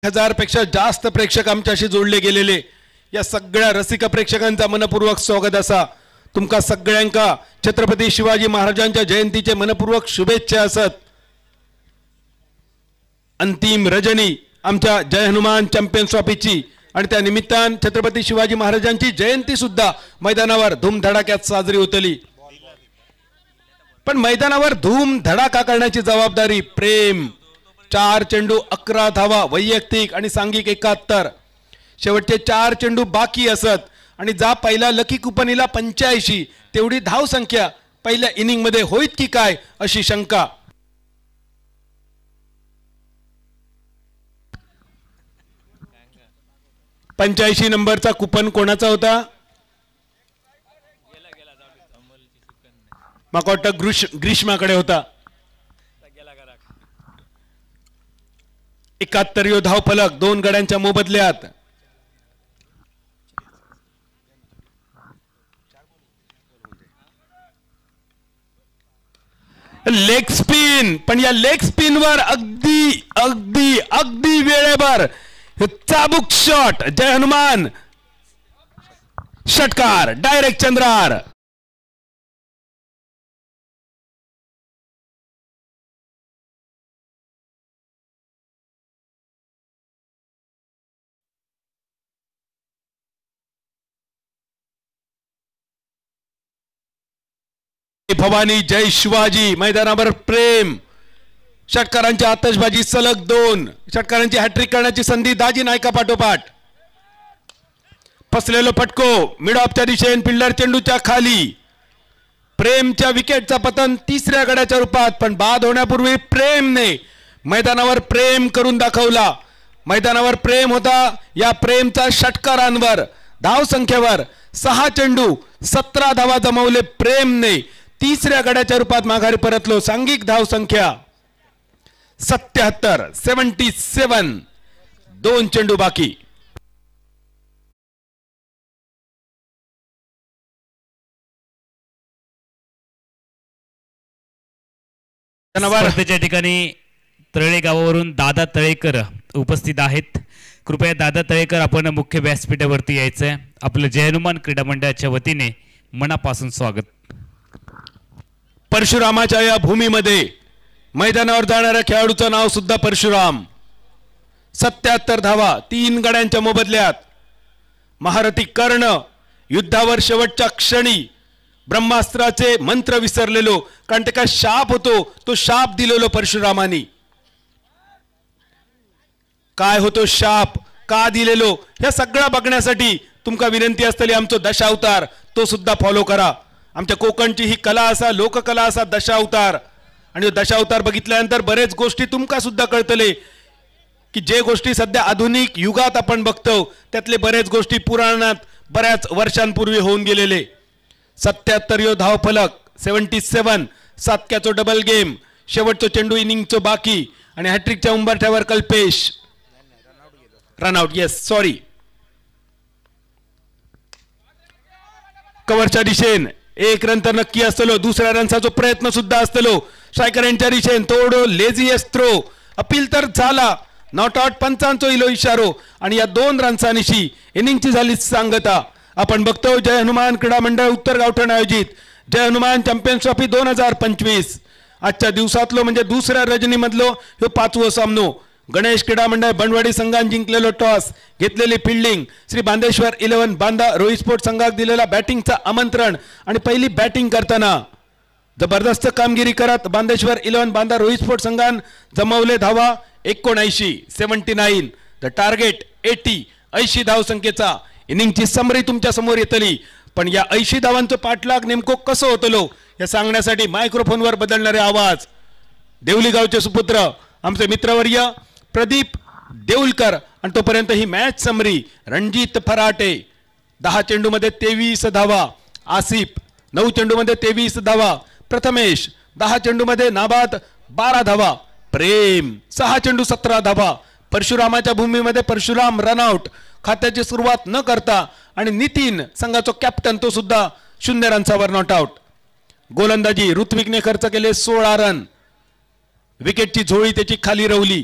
हजार पेक्षा जास्त प्रेक्षक आमच्याशी जोडले गेलेले या सगळ्या रसिक प्रेक्षकांचा मनपूर्वक स्वागत असा. तुमका सगळ्यांका छत्रपती शिवाजी महाराजांच्या जयंतीचे मनपूर्वक शुभेच्छा असत. अंतिम रजनी आमच्या जय हनुमान चॅम्पियन्स ट्रॉफीची आणि त्या निमित्तान छत्रपती शिवाजी महाराजांची जयंती सुद्धा मैदानावर धूमधडाक्यात साजरी होतली. पण मैदानावर धूमधडाका करण्याची जबाबदारी प्रेम. 4 चेंडू 11 धावा वैयक्तिक आणि सांघिक 71. शेवटचे 4 चेंडू बाकी असत आणि जा पहिला लकी कुपनीला 85 तेवढी धाव संख्या पहिल्या इनिंग मध्ये होईत की काय अशी शंका. पंच्याऐंशी नंबरचा कुपन कोणाचा होता? माका वाटतं ग्रीष्माकडे होता. 71 धाव फलक 2 गड्यांच्या मोबदल्यात. लेग स्पिन, पण या लेग स्पिन वर अगदी अगदी अगदी वेळेवर चाबूक शॉट. जय हनुमान षटकार डायरेक्ट चंद्रार. भवानी जय शिवाजी मैदानावर प्रेम. षटकारांची आतषबाजी सलग 2 षटकारांची हॅट्रिक करण्याची संधी दाजी नायका पाठोपाठ. फसलेलो फटको मिड ऑफच्या दिशेने फिल्डर चेंडूच्या खाली. प्रेमच्या विकेटचा पतन तिसऱ्या गड्याच्या रूपात. पण बाद होण्यापूर्वी प्रेमने मैदानावर प्रेम करून दाखवला. मैदानावर प्रेम होता. या प्रेमचा षटकारांवर धाव संख्येवर 6 चेंडू 17 धावा जमवले प्रेमने. तिसऱ्या गड्याच्या रूपात माघारी परतलो. सांघिक धाव संख्या 77. 2 चेंडू बाकी.
स्पर्धेच्या ठिकाणी तळे गावावरून दादा तळेकर उपस्थित आहेत. कृपया दादा तळेकर आपण मुख्य व्यासपीठावरती यायचंय. आपलं जय हनुमान क्रीडा मंडळाच्या वतीने मनापासून स्वागत.
परशुरामाच्या या भूमीमध्ये मैदानावर जाणाऱ्या खेळाडूचं नाव सुद्धा परशुराम. 77 धावा 3 गड्यांच्या मोबदल्यात. महारथी कर्ण युद्धावर शेवटच्या क्षणी ब्रह्मास्त्राचे मंत्र विसरलेलो, कारण ते काय शाप होतो तो शाप दिलेलो परशुरामानी. काय होतो शाप का दिलेलो हे सगळं बघण्यासाठी तुमका विनंती असतली आमचो दशावतार तो सुद्धा फॉलो करा. आमच्या कोकणची ही कला असा लोककला असा दशावतार. आणि दशावतार बघितल्यानंतर बरेच गोष्टी तुमका सुद्धा कळतले की जे गोष्टी सध्या आधुनिक युगात आपण बघतो त्यातले बरेच गोष्टी पुराणात बऱ्याच वर्षांपूर्वी होऊन गेलेले. 77 धाव फलक 77. 7 डबल गेम. शेवटचो चेंडू इनिंगचो बाकी आणि हॅट्रिकच्या उंबरठ्यावर कल्पेश. रनआउट. Yes sorry. कव्हरच्या दिशेने 1 रन तर नक्की असतलो. दुसऱ्या रनचा जो प्रयत्न सुद्धा असतलो. स्ट्रायकर यांच्या दिशेने थोडो लेझीएस्ट थ्रो. अपील तर झाला. नॉट आउट पंचांचो इलो इशारो आणि या 2 रनसानिशी इनिंगची झाली सांगता. आपण बघतो जय हनुमान क्रीडा मंडळ उत्तर गावठण आयोजित जय हनुमान चॅम्पियन्स ट्रॉफी 2025 आजच्या दिवसातलो म्हणजे दुसऱ्या रजनीमधलो ह्यो 5वो सामनो. गणेश क्रीडा मंडळ बनवाडी संघाने जिंकलेलो टॉस, घेतलेली फिल्डिंग, श्री बांदेश्वर 11 बांदा रोहित स्पोर्ट संघाक दिलेला बॅटिंगचा आमंत्रण आणि पहिली बॅटिंग करताना जबरदस्त कामगिरी करत बांदेश्वर 11 बांदा रोहित स्पोर्ट संघान जमवले धावा 79 द टार्गेट 80 धाव संख्येचा इनिंगची समरी तुमच्या समोर येतली. पण या 80 धावांचं पाठलाग नेमकं कसं होतलो हे सांगण्यासाठी मायक्रोफोनवर बदलणारे आवाज देवली गावचे सुपुत्र आमचे मित्रवर्य प्रदीप देऊलकर. आणि तोपर्यंत ही मॅच समरी रणजित फराटे 10 चेंडूमध्ये 23 धावा, आसिफ 9 चेंडूमध्ये 23 धावा, प्रथमेश 10 चेंडूमध्ये नाबाद 12 धावा, प्रेम 6 चेंडू 17 धावा. परशुरामाच्या भूमीमध्ये परशुराम रनआउट खात्याची सुरुवात न करता आणि नितीन संघाचा कॅप्टन तो सुद्धा 0 रनचा नॉट आउट. गोलंदाजी ऋत्विकने खर्च केले 16 रन. विकेटची झोळी त्याची खाली रवली.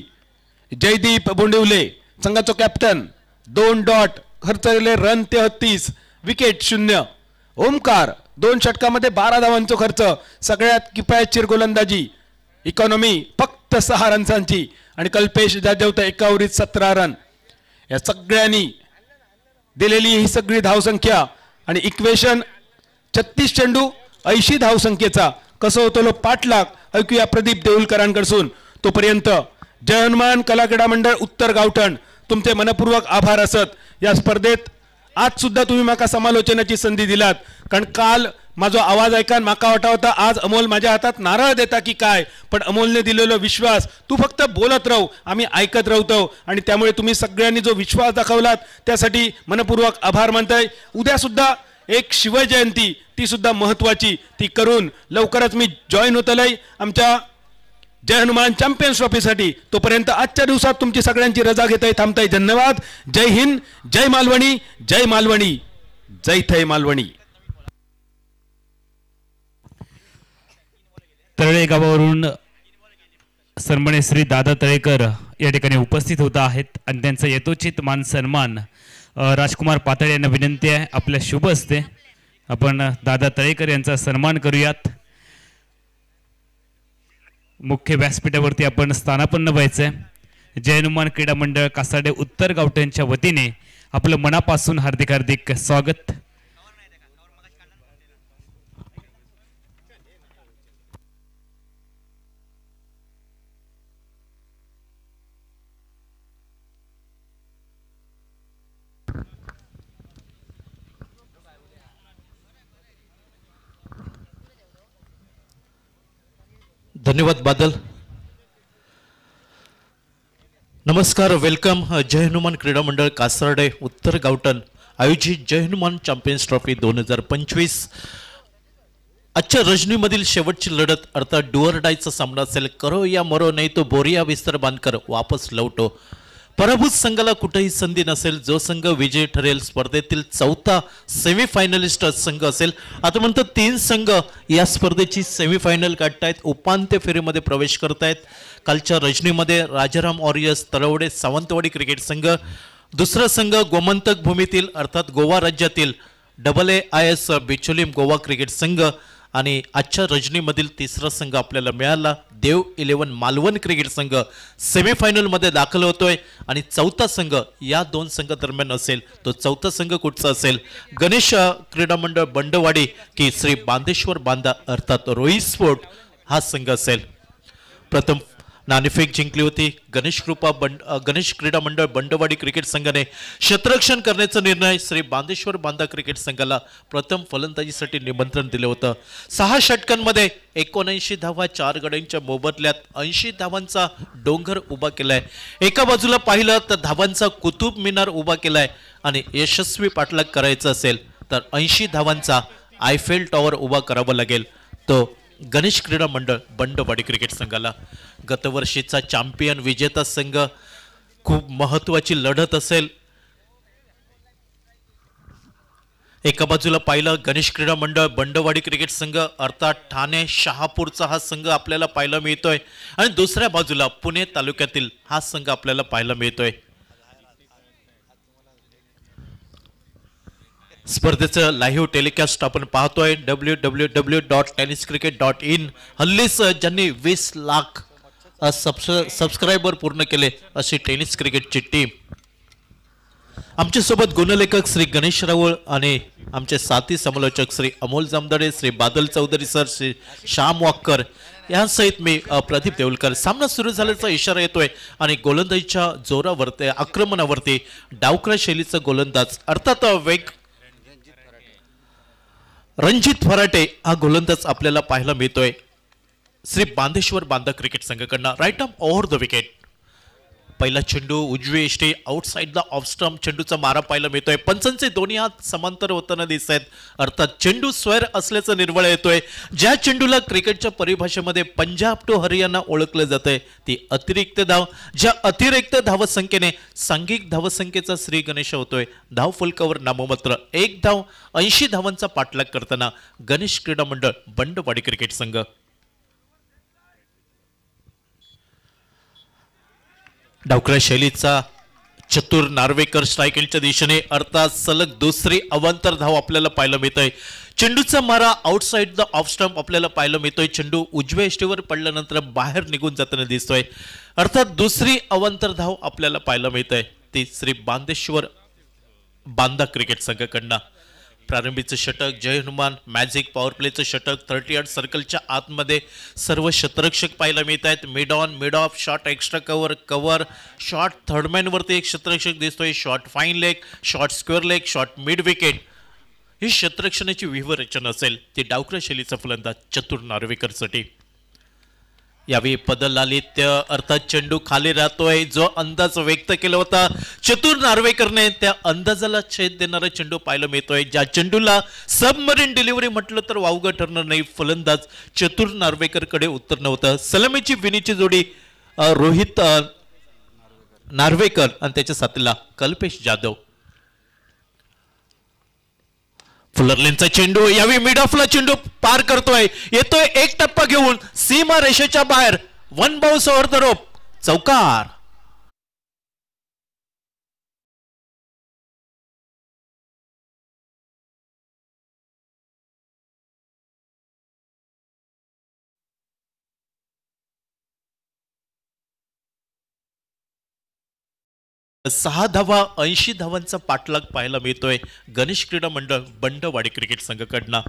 जयदीप बोंडिवले संघाचा कॅप्टन 2 डॉट खर्च केले रन 33 विकेट 0. ओमकार 2 षटकामध्ये 12 धावांचा खर्च. सगळ्यात किफायतशीर गोलंदाजी इकॉनॉमी फक्त 6 रन्सांची आणि कल्पेश जाधवता 1 ओव्हरीत 17 रन. या सगळ्यांनी दिलेली ही सगळी धावसंख्या आणि इक्वेशन 36 चेंडू 80 धावसंख्येचा कसं होतो पाठलाग ऐकूया प्रदीप देऊलकरांकडून. तोपर्यंत जय हनुमान कला क्रीडा मंडळ उत्तर गावठण तुमचे मनपूर्वक आभार असत. या स्पर्धेत आज सुद्धा तुम्ही माका समालोचनाची संधी दिलात. कारण काल माझा आवाज ऐकान माका वाटा होता आज अमोल माझ्या हातात नारळ देता की काय, पण अमोलने दिलेला विश्वास तू फक्त बोलत राहू आम्ही ऐकत राहतो आणि त्यामुळे तुम्ही सगळ्यांनी जो विश्वास दाखवलात त्यासाठी मनपूर्वक आभार मानताय. उद्या सुद्धा एक शिवजयंती ती सुद्धा महत्वाची ती करून लवकरच मी जॉईन होतलय आमच्या जय हनुमान चॅम्पियन्स ट्रॉफीसाठी. तोपर्यंत आजच्या दिवसात तुमची सगळ्यांची रजा घेताय थांबताय. धन्यवाद. जय हिंद, जय मालवणी, जय मालवणी, जय थय मालवणी.
तळे गावावरून सन्माननीय श्री दादा तळेकर या ठिकाणी उपस्थित होत आहेत आणि त्यांचा यथोचित मान सन्मान राजकुमार पातळे यांना विनंती आहे आपल्या शुभ हस्ते आपण दादा तळेकर यांचा सन्मान करूयात. मुख्य व्यासपीठावरती आपण स्थानापन्न व्हायचंय. जय हनुमान क्रीडा मंडळ कासाडे उत्तर गावठणच्या वतीने आपलं मनापासून हार्दिक हार्दिक स्वागत.
धन्यवाद बादल. नमस्कार, वेलकम. जय हनुमान क्रीडा मंडळ कासारडे उत्तर गावठण आयोजित जय हनुमान चॅम्पियन्स ट्रॉफी 2025 आजच्या रजनीमधील शेवटची लढत अर्थात डू ऑर डायचा सामना असेल. करो या मरो नाही तो बोरिया विस्तर बांधकर वापस लवटो. पराभूत संघाला कुठेही संधी नसेल. जो संघ विजयी ठरेल स्पर्धेतील चौथा सेमीफायनलिस्ट संघ असेल. आता म्हणतो 3 संघ या स्पर्धेची सेमीफायनल गाठतायत, उपांत्य फेरीमध्ये प्रवेश करतायत. कालच्या रजनीमध्ये राजाराम वॉरियर्स तळवडे सावंतवाडी क्रिकेट संघ, दुसरा संघ गोमंतक भूमीतील अर्थात गोवा राज्यातील AAIS बिचोलीम गोवा क्रिकेट संघ आणि आजच्या रजनीमधील तिसरा संघ आपल्याला मिळाला देव 11 मालवण क्रिकेट संघ सेमीफायनलमध्ये दाखल होतोय. आणि चौथा संघ या 2 संघ दरम्यान असेल. तो चौथा संघ कुठचा असेल? गणेश क्रीडा मंडळ बंडवाडी की श्री बांदेश्वर बांदा अर्थात रोहित स्पोर्ट हा संघ असेल. प्रथम नाणेफेक जिंकली होती. गणेश क्रीडा मंडळ बंडवाडी क्रिकेट संघाने क्षेत्ररक्षण करण्याचा निर्णय श्री बांदेश्वर बांदा क्रिकेट संघाला प्रथम फलंदाजीसाठी निमंत्रण दिलं होतं. 6 षटकांमध्ये 79 धावा 4 गड्यांच्या मोबदल्यात 80 धावांचा डोंगर उभा केलाय. एका बाजूला पाहिलं तर धावांचा कुतुब मिनार उभा केलाय आणि यशस्वी पाठलाग करायचा असेल तर 80 धावांचा आयफेल टॉवर उभा करावा लागेल. तो गणेश क्रीडा मंडळ बंडवाडी क्रिकेट संघाला. गतवर्षीचा चॅम्पियन विजेता संघ खूप महत्वाची लढत असेल. एका बाजूला पाहिलं गणेश क्रीडा मंडळ बंडवाडी क्रिकेट संघ अर्थात ठाणे शहापूरचा हा संघ आपल्याला पाहायला मिळतोय आणि दुसऱ्या बाजूला पुणे तालुक्यातील हा संघ आपल्याला पाहायला मिळतोय. स्पर्धेचं लाईव्ह टेलिकास्ट आपण पाहतोय www.tenniscricket.in. हल्लीच ज्यांनी 20 लाख सबस्क्रायबर पूर्ण केले अशी टेनिस क्रिकेटची टीम. आमच्या सोबत गुणलेखक श्री गणेश रावळ आणि आमचे साथी समालोचक श्री अमोल जामदाडे, श्री बादल चौधरी सर, श्री श्याम वाक्कर यांसहित मी प्रदीप देवलकर. सामना सुरू झाल्याचा इशारा येतोय आणि गोलंदाजीच्या जोरावरती आक्रमणावरती डावखळा शैलीचा गोलंदाज अर्थात रणजित फराटे हा गोलंदाज आपल्याला पाहायला मिळतोय श्री बांदेश्वर बांदा क्रिकेट संघाकडनं. Right arm over the wicket. पहिला चेंडू उजवी एष्टी आउटसाइडला ऑफ स्टंप चेंडूचा मारा पाहायला मिळतोय. पंचांचे दोन्ही हात समांतर होताना दिसत आहेत. अर्थात चेंडू स्क्वेअर असल्याचं निर्वळ येतोय. ज्या चेंडूला क्रिकेटच्या परिभाषेमध्ये पंजाब टू हरियाणा ओळखलं जातंय ती अतिरिक्त धाव. ज्या अतिरिक्त धावसंख्येने सांघिक धावसंख्येचा श्री गणेश होतोय. धाव फलकावर नाममात्र 1 धाव. 80 धावांचा पाठलाग करताना गणेश क्रीडा मंडळ बंडवाडी क्रिकेट संघ. डावखळा शैलीचा चतुर नार्वेकर स्ट्रायकिंगच्या दिशेने अर्थात सलग दुसरी अवांतर धाव आपल्याला पाहायला मिळतोय. चेंडूचा मारा आउटसाइड द ऑफ स्टंप आपल्याला पाहायला मिळतोय. चेंडू उजव्या एष्टीवर पडल्यानंतर बाहेर निघून जाताना दिसतोय. अर्थात दुसरी अवांतर धाव आपल्याला पाहायला मिळतोय ती श्री बांदेश्वर बांदा क्रिकेट संघाकडनं. प्रारंभीचं षटक जय हनुमान मॅजिक पॉवर प्लेचं षटक 38 सर्कलच्या आतमध्ये सर्व क्षेत्ररक्षक पाहायला मिळत आहेत. Mid on mid off short extra cover cover short third man वरती एक क्षेत्ररक्षक दिसतोय. Short fine leg short square leg short mid wicket ही क्षेत्ररक्षणाची व्यूहरचना असेल ती डावखळा शैलीचा फलंदाज चतुर नार्वेकरसाठी. यावेळी पदलालित्य अर्थात चेंडू खाली राहतोय. जो अंदाज व्यक्त केला होता चतुर नार्वेकरने त्या अंदाजाला छेद देणारा चेंडू पाहायला मिळतोय. ज्या चेंडूला सबमरीन डिलिव्हरी म्हटलं तर वावगं ठरणार नाही. फलंदाज चतुर नार्वेकरकडे उत्तरनं होतं. सलामीची विनीची जोडी रोहित नार्वेकर आणि त्याच्या साथीला कल्पेश जाधव. फुलरलेनचा चेंडू यावेळी मिड ऑफला चेंडू पार करतोय. येतोय एक टप्पा घेऊन सीमा रेषेच्या बाहेर. 1 बाउन्स ओव्हर द रोप चौकार. सहा धावा 80 धावांचा पाठलाग पाहायला मिळतोय गणेश क्रीडा मंडळ बंडवाडी क्रिकेट संघाकडनं.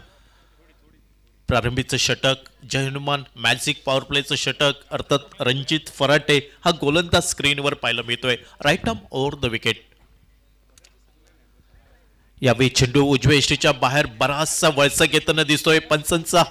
प्रारंभीचं षटक जय हनुमान मॅजिक पॉवर प्लेचं षटक अर्थात रणजित फराटे हा गोलंदाज स्क्रीनवर पाहायला मिळतोय. Right arm over the wicket. यावेळी चेंडू उजव्या एष्टीच्या बाहेर बराचसा वळसा घेताना दिसतोय. पंचांचा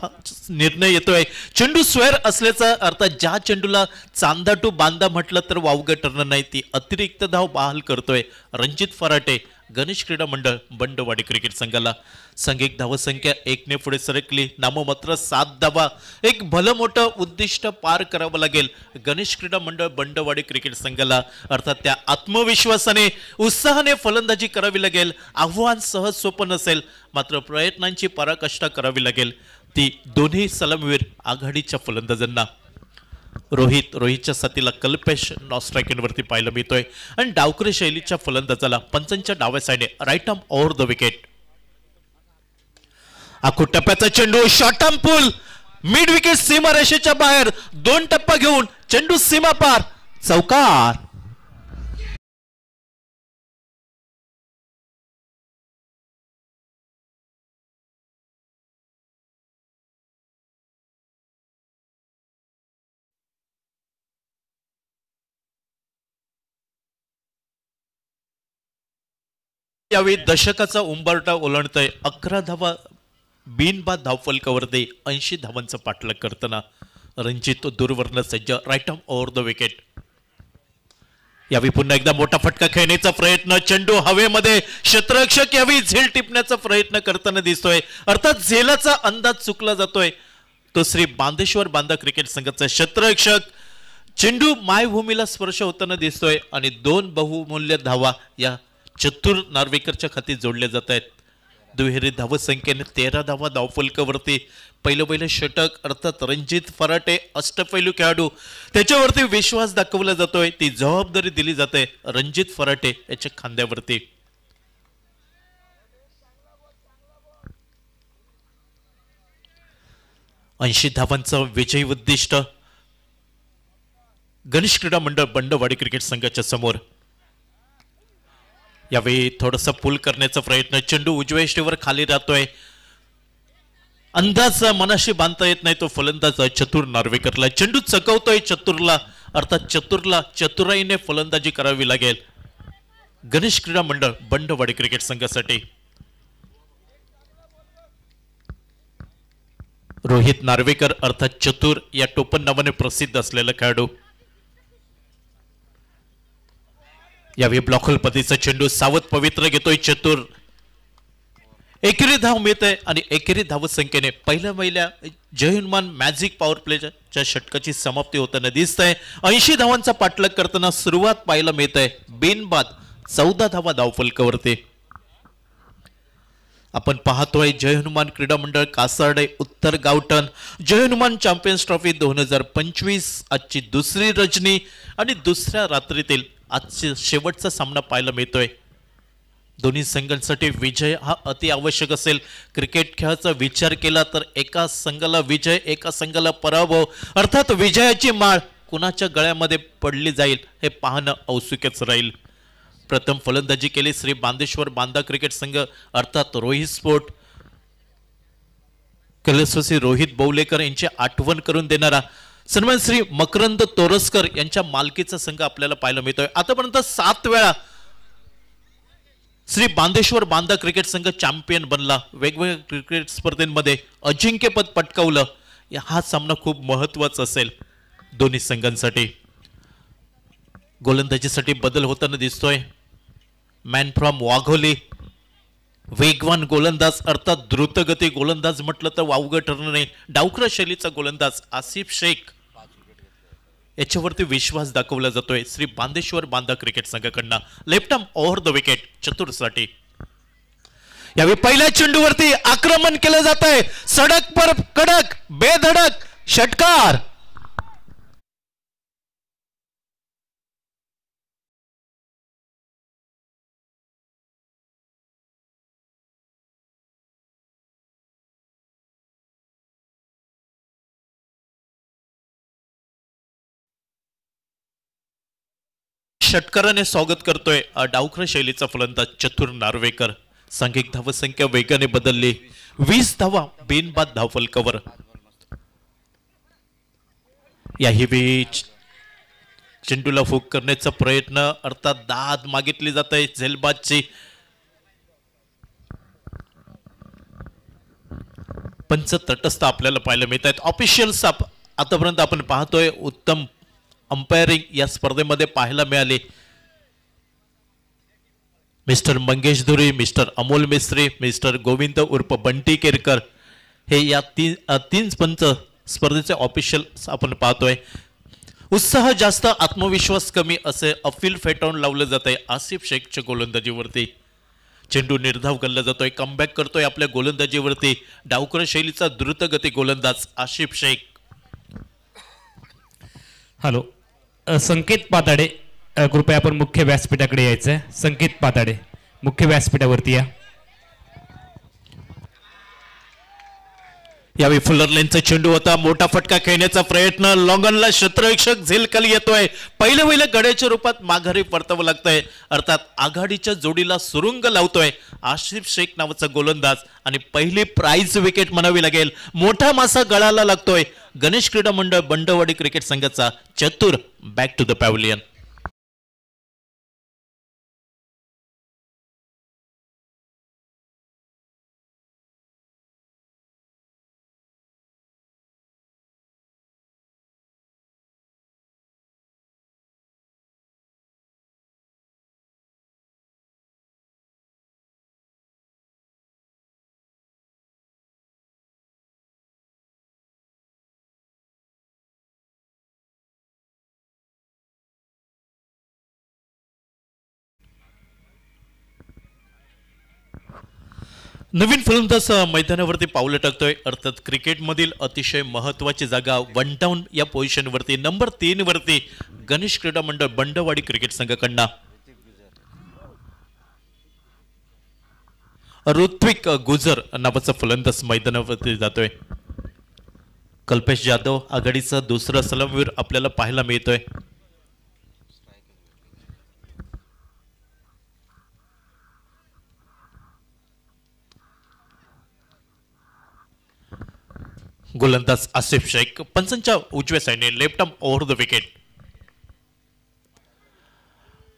निर्णय येतोय. चेंडू स्क्वेअर असल्याचा अर्थात ज्या चेंडूला चांदा टू बांदा म्हटलं तर वावगं ठरणार नाही ती अतिरिक्त धाव बहाल करतोय रणजित फराटे गणेश क्रीडा मंडळ बंडवाडी क्रिकेट संघाला. सांघिक धावसंख्या 1 ने पुढे सरकली. नाममात्र 7 धावा. एक भलं मोठं उद्दिष्ट पार करावं लागेल गणेश क्रीडा मंडळ बंडवाडी क्रिकेट संघाला. अर्थात त्या आत्मविश्वासाने उत्साहाने फलंदाजी करावी लागेल. आव्हान सहज सोपं नसेल मात्र प्रयत्नांची पराकाष्ठा करावी लागेल ती दोन्ही सलामीवीर आघाडीच्या फलंदाजांना. रोहितच्या साथीला कल्पेश नॉन स्ट्रायकिंगवरती पाहायला मिळतोय आणि डावखळा शैलीच्या फलंदाजाला पंचांच्या डाव्या साईडने right arm over the wicket. आखू टप्प्याचा चेंडू short arm pull mid wicket सीमा रेषेच्या बाहेर. 2 टप्पा घेऊन चेंडू सीमा पार चौकार. यावेळी दशकाचा उंबरठा ओलांडतोय. 11 धावा बिनबाद धावफलकावरती 80 धावांचा पाठलाग करताना रणजित दूरवर्ण सज्ज. Right arm over the wicket. यावेळी पुन्हा एकदा मोठा फटका खेळण्याचा प्रयत्न. चेंडू हवेमध्ये क्षेत्ररक्षक यावेळी झेल टिपण्याचा प्रयत्न करताना दिसतोय. अर्थात झेलाचा अंदाज चुकला जातोय तो श्री बांदेश्वर बांदा क्रिकेट संघाचा क्षेत्ररक्षक. चेंडू मायभूमीला स्पर्श होताना दिसतोय आणि 2 बहुमूल्य धावा या चतुर नार्वेकरच्या खाती जोडल्या जात आहेत. दुहेरी धावसंख्येने 13 धावा धावफलकावरती. पहिलं षटक अर्थात रणजित फराटे अष्टपैलू खेळाडू त्याच्यावरती विश्वास दाखवला जातोय. ती जबाबदारी दिली जाते रणजित फराटे याच्या खांद्यावरती. ऐंशी धावांचं विजयी उद्दिष्ट गणेश क्रीडा मंडळ बंडवाडी क्रिकेट संघाच्या समोर. यावेळी थोडंसं पुल करण्याचा प्रयत्न, चेंडू उजव्या इष्टीवर खाली राहतोय, अंदाज मनाशी बांधता येत नाही तो फलंदाज चतुर नार्वेकरला, चेंडू चकवतोय चतुरला, अर्थात चतुरला चतुराईने फलंदाजी करावी लागेल गणेश क्रीडा मंडळ बंडवाडी क्रिकेट संघासाठी. रोहित नार्वेकर अर्थात चतुर या टोपण नावाने प्रसिद्ध असलेला खेळाडू. यावेळी ब्लॉकहोल पद्धतीचा चेंडू सावध पवित्र घेतोय चतुर, एकेरी धाव मिळते आणि एकेरी धाव संख्येने पहिल्या जय हनुमान मॅजिक पॉवर प्लेच्या षटकाची समाप्ती होताना दिसतंय. 80 धावांचा पाठलाग करताना सुरुवात पाहायला मिळतंय बिनबाद 14 धावा धावफलकावरती. आपण पाहतोय जय हनुमान क्रीडा मंडळ कासार्डे उत्तर गावठण जय हनुमान चॅम्पियन्स ट्रॉफी 2025 आजची दुसरी रजनी आणि दुसऱ्या रात्रीतील आजचे शेवटचा सामना पाहायला मिळतोय. दोन्ही संघांसाठी विजय हा अति आवश्यक असेल. क्रिकेट खेळाचा विचार केला तर एका संघाला विजय एका संघाला पराभव, अर्थात विजयाची माळ कुणाच्या गळ्यामध्ये पडली जाईल हे पाहणं औत्सुक्यच राहील. प्रथम फलंदाजी केली श्री बांदेश्वर बांदा क्रिकेट संघ अर्थात रोहित स्पोर्ट, कलस्वसी रोहित बौलेकर यांची आठवण करून देणारा सन्मान श्री मकरंद तोरसकर यांच्या मालकीचा संघ आपल्याला पाहायला मिळतोय. आतापर्यंत 7 वेळा श्री बांदेश्वर बांदा क्रिकेट संघ चॅम्पियन बनला, वेगवेगळ्या क्रिकेट स्पर्धेमध्ये अजिंक्यपद पटकावलं. हा सामना खूप महत्वाचा असेल दोन्ही संघांसाठी. गोलंदाजीसाठी बदल होताना दिसतोय. मॅन फ्रॉम वाघोली, वेगवान गोलंदाज अर्थात द्रुतगती गोलंदाज म्हटलं तर वावगं ठरणार नाही, डावखरा शैलीचा गोलंदाज आसिफ शेख याच्यावरती विश्वास दाखवला जातोय श्री बांदेश्वर बांदा क्रिकेट संघाकडनं. Left arm over the wicket चतुरसाठी. यावेळी पहिल्या चेंडूवरती आक्रमण केलं जात आहे, सडक पर कडक बेधडक षटकार. षटकाराने स्वागत करतोय डावखरा शैलीचा फलंदाज चतुर नार्वेकर. सांघिक धावसंख्या वेगाने बदलली, 20 धावा बिनबाद धावफलकावर. याही चेंडूला हुक करण्याचा प्रयत्न अर्थात दाद मागितली जात आहे झेलबादची. पंच तटस्थ आपल्याला पाहायला मिळत आहेत. ऑफिशियल्स आतापर्यंत आपण पाहतोय उत्तम अंपायरिंग या स्पर्धेमध्ये पाहायला मिळाले. मिस्टर मंगेश धुरी, मिस्टर अमोल मिस्त्री, मिस्टर गोविंद उर्फ बंटी केरकर हे या तीन पंच स्पर्धेचे ऑफिशियल आपण पाहतोय. उत्साह जास्त आत्मविश्वास कमी असे अपील फेटाळून लावलं जात आहे आसिफ शेखच्या गोलंदाजीवरती. चेंडू निर्धाव केला जातोय, कमबॅक करतोय आपल्या गोलंदाजीवरती डावखरा शैलीचा द्रुतगती गोलंदाज आसिफ शेख.
हॅलो, संकेत पाताडे, कृपया आपण मुख्य व्यासपीठाकडे यायचंय. संकेत पाताडे मुख्य व्यासपीठावरती या.
यावेळी फुलर लेनचा चेंडू होता, मोठा फटका खेळण्याचा प्रयत्न, लॉंगनला क्षेत्ररक्षक झेलकल येतोय. पहिल्या गड्याच्या रूपात माघारी परतावं लागतंय, अर्थात आघाडीच्या जोडीला सुरुंग लावतोय आसिफ शेख नावाचा गोलंदाज आणि पहिली प्राइज विकेट म्हणावी लागेल. मोठा मासा गळाला लागतोय गणेश क्रीडा मंडळ बंडवाडी क्रिकेट संघाचा चतुर. Back to the pavilion. नवीन फलंदाज मैदानावरती पावलं टाकतोय, अर्थात क्रिकेटमधील अतिशय महत्वाची जागा 1 डाऊन या पोझिशनवरती नंबर 3 वरती गणेश क्रीडा मंडळ बंडवाडी क्रिकेट संघाकडनं ऋत्विक गुजर नावाचा फलंदाज मैदानावरती जातोय. कल्पेश जाधव आघाडीचा दुसरा सलामीवीर आपल्याला पाहायला मिळतोय. गोलंदाज आसिफ शेख पंचांच्या उजव्या साईडने left arm over the wicket.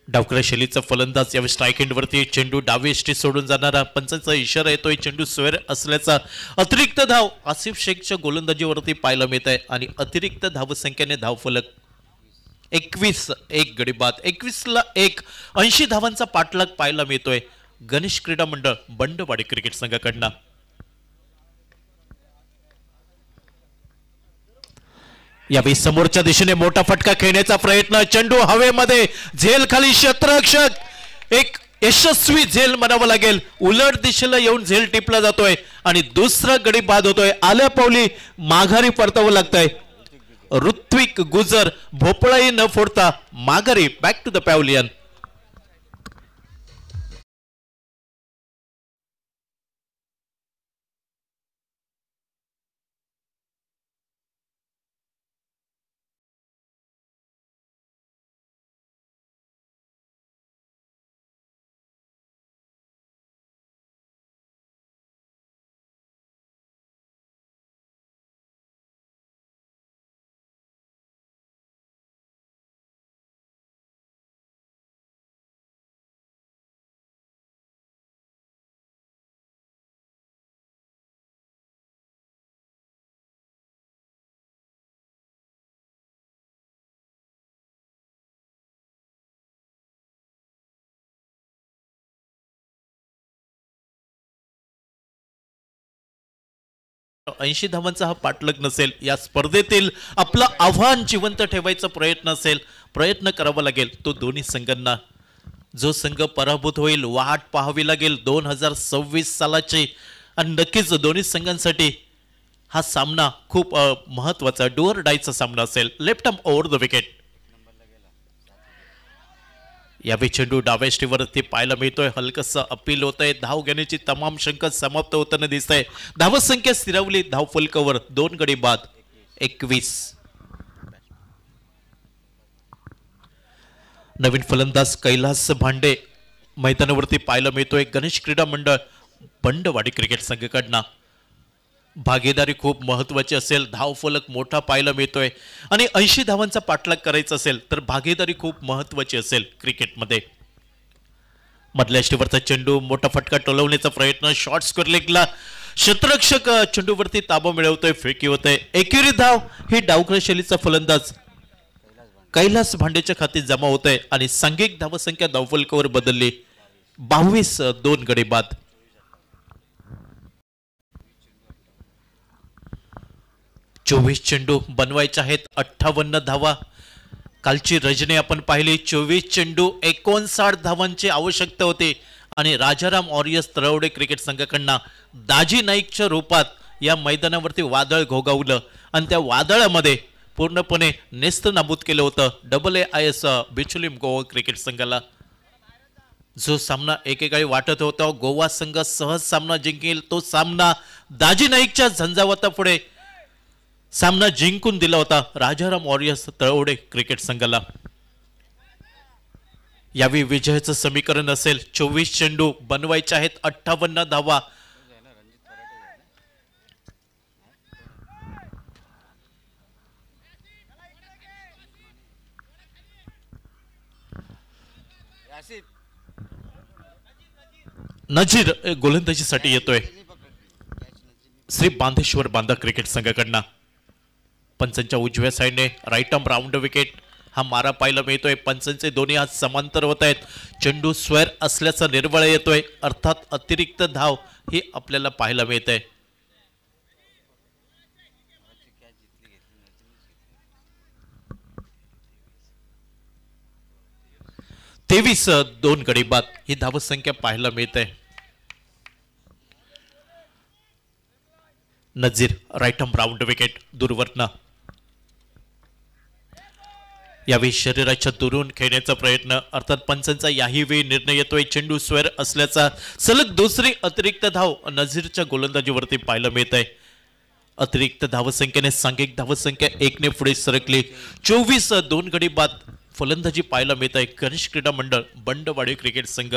डावकऱ्या शैलीचा फलंदाज यावेळी स्ट्राईक एंडवरती चेंडू डावी एष्टी सोडून जाणारा पंचांचा इशारा येतोय. चेंडू स्क्वेअर असल्याचा अतिरिक्त धाव आसिफ शेखच्या गोलंदाजीवरती पाहायला मिळत आहे आणि अतिरिक्त धावसंख्येने धावफलक 21 एक गडी बाद. 21ला 1 80 धावांचा पाठलाग पाहायला मिळतोय गणेश क्रीडा मंडळ बंडवाडी क्रिकेट संघाकडनं. यावेळी समोरच्या दिशेने मोठा फटका खेळण्याचा प्रयत्न. चेंडू हवेमध्ये झेल खाली क्षेत्ररक्षक एक यशस्वी झेल म्हणावं लागेल. उलट दिशेला येऊन झेल टिपला जातोय आणि दुसरा गडी बाद होतोय. आल्या पावली माघारी परतावं लागतंय. ऋत्विक गुजर भोपळाही न फोडता माघारी बॅक टू द पॅव्हलियन. ऐंशी धावांचा हा पाठलाग नसेल. या स्पर्धेतील आपलं आव्हान जिवंत ठेवायचा प्रयत्न असेल. प्रयत्न करावा लागेल तो दोन्ही संघांना. जो संघ पराभूत होईल वाट पाहावी लागेल 2026 सालाची आणि नक्कीच दोन्ही संघांसाठी हा सामना खूप महत्वाचा डू ऑर डायचा सामना असेल. Left arm over the wicket. यावेळी चेंडू डाव्या स्टीवरती पाहायला मिळतोय. हलकसं अपील होत आहे. धाव घेण्याची तमाम शंका समाप्त होताना दिसत आहे. धावसंख्या स्थिरावली धाव फलकावर 2 गडी बाद. 21 नवीन फलंदाज कैलास भांडे मैदानावरती पाहायला मिळतोय गणेश क्रीडा मंडळ बंडवाडी क्रिकेट संघाकडनं. भागीदारी खूप महत्वाची असेल. धाव फलक मोठा पाहायला मिळतोय आणि 80 धावांचा पाठलाग करायचा असेल तर भागीदारी खूप महत्वाची असेल क्रिकेटमध्ये. मधल्या स्टीवरचा चेंडू मोठा फटका टोलवण्याचा प्रयत्न. शॉर्ट स्क्वेअर लेगला क्षेत्ररक्षक चेंडूवरती ताबा मिळवतोय. फेकी होतोय. एकेरी धाव ही डावकऱ्या शैलीचा फलंदाज कैलास भांडेच्या खाती जमा होतोय आणि सांघिक धावसंख्या धावफलकावर बदलली 22 2 गडी बाद. चोवीस चेंडू बनवायचे आहेत. 58 धावा. कालची रजनी आपण पाहिली. 24 चेंडू 59 धावांची आवश्यकता होती आणि राजाराम वॉरियर्स तळवडे क्रिकेट संघाकडनं दाजी नाईकच्या रूपात या मैदानावरती वादळ घोगावलं आणि त्या वादळामध्ये पूर्णपणे नेस्त नाबूद केलं होतं AAIS बिचुलिम गोवा क्रिकेट संघाला. जो सामना एकेकाळी वाटत होता गोवा संघ सहज सामना जिंकेल तो सामना दाजी नाईकच्या झंझावातापुढे सामना जिंकून दिला होता राजाराम वॉरियर्स तळवडे क्रिकेट संघाला. यावेळी विजयाचं समीकरण असेल. 24 चेंडू बनवायचे आहेत. 58 धावा. नजीर गोलंदाजीसाठी येतोय श्री बांधेश्वर बांधा क्रिकेट संघाकडनं. पंचांच्या उजव्या साईडने राईट आर्म राऊंड विकेट हा मारा पाहायला मिळतोय. पंचांचे दोन्ही हात समांतर होत आहेत. चेंडू स्क्वेअर असल्याचा निर्बळ येतोय. अर्थात अतिरिक्त धाव ही आपल्याला पाहायला मिळते. 23 2 गडी बाद ही धावसंख्या पाहायला मिळते. Nazir right arm round wicket दूरवरनं. यावेळी शरीराच्या दुरून खेळण्याचा प्रयत्न. अर्थात पंचांचा याही वेळी निर्णय येतोय. चेंडू स्क्वेअर असल्याचा सलग दुसरी अतिरिक्त धाव नजीरच्या गोलंदाजीवरती पाहायला मिळत आहे. अतिरिक्त धावसंख्येने सांघिक धावसंख्या 1 ने पुढे सरकली. 24 2 गडी बाद फलंदाजी पाहायला मिळत आहे. गणेश क्रीडा मंडळ बंडवाडी क्रिकेट संघ.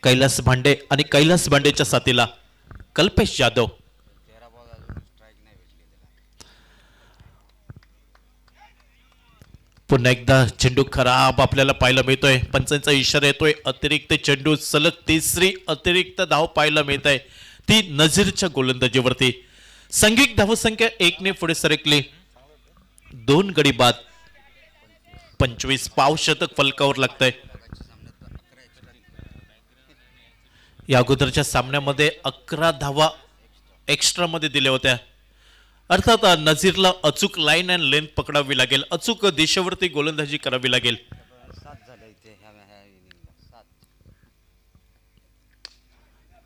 कैलास भांडे आणि कैलास भांडेच्या साथीला कल्पेश जाधव. पुन्हा एकदा चेंडू खराब आपल्याला पाहायला मिळतोय. पंचांचा इशारा येतोय. अतिरिक्त चेंडू, सलग तिसरी अतिरिक्त धाव पाहायला मिळत आहे, ती नजीरच्या गोलंदाजीवरती. संघिक धावसंख्या 1 ने पुढे सरकली. 2 गडी बाद. 25 पाव शतक फलकावर लागतंय. या अगोदरच्या सामन्यामध्ये 11 धावा एक्स्ट्रा मध्ये दिल्या होत्या. अर्थात नजीरला अचूक लाईन अँड लेंथ पकडावी लागेल, अचूक दिशेवरती गोलंदाजी करावी लागेल.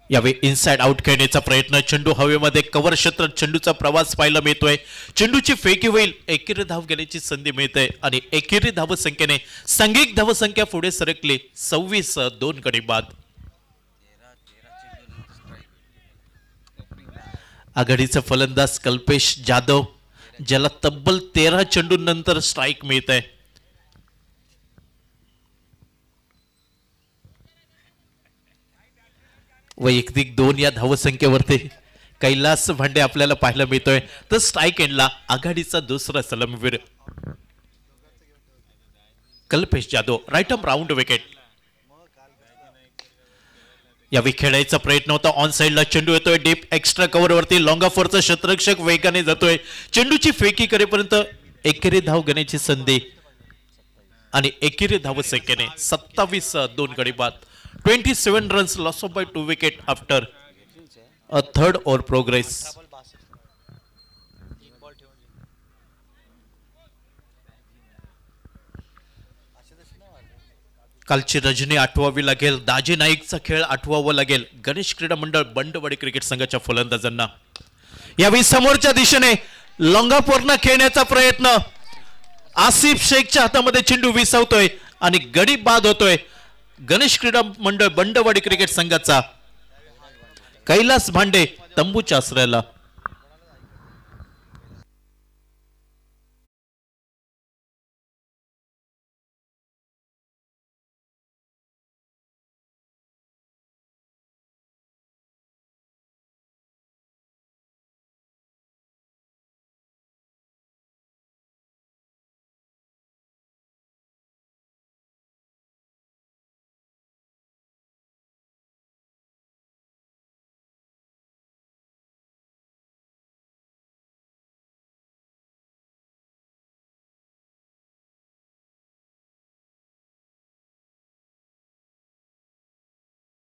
यावेळी इनसाइड आउट खेळण्याचा प्रयत्न. चेंडू हवेमध्ये कव्हर क्षेत्रात चेंडूचा प्रवास पाहायला मिळतोय. चेंडूची फेकी होईल. एकेरी धाव घेण्याची संधी मिळते आणि एकेरी धावसंख्येने सांघिक धावसंख्या पुढे सरकली. 26. 2 गडी बाद. आघाडीचा फलंदाज कल्पेश जाधव, ज्याला तब्बल 13 चेंडूंनंतर स्ट्राईक मिळत आहे. वैयक्तिक 2 या धावसंख्येवरती कैलास भांडे आपल्याला पाहायला मिळतोय. तर स्ट्राईक एंडला आघाडीचा दुसरा सलामीवीर Kalpesh Jadhav. Right arm round wicket. यावेळी खेळायचा प्रयत्न होता. ऑन साइडला चेंडू येतोय. डीप एक्स्ट्रा कव्हर वरती लॉंग ऑफरचा क्षेत्ररक्षक वेगाने जातोय. चेंडूची फेकी करेपर्यंत एकेरी धाव घेण्याची संधी आणि एकेरी धावसंख्येने 27. 2 गडी बाद. 27 runs lost by 2 wicket after a third over progress. कालची रजनी आठवावी लागेल. दाजी नाईकचा खेळ आठवावा लागेल गणेश क्रीडा मंडळ बंडवाडी क्रिकेट संघाच्या फलंदाजांना. यावेळी समोरच्या दिशेने लॉंगापोरना खेळण्याचा प्रयत्न. आसिफ शेखच्या हातामध्ये चेंडू विसावतोय आणि गडी बाद होतोय. गणेश क्रीडा मंडळ बंडवाडी क्रिकेट संघाचा कैलास भांडे तंबूच्या आश्रयाला.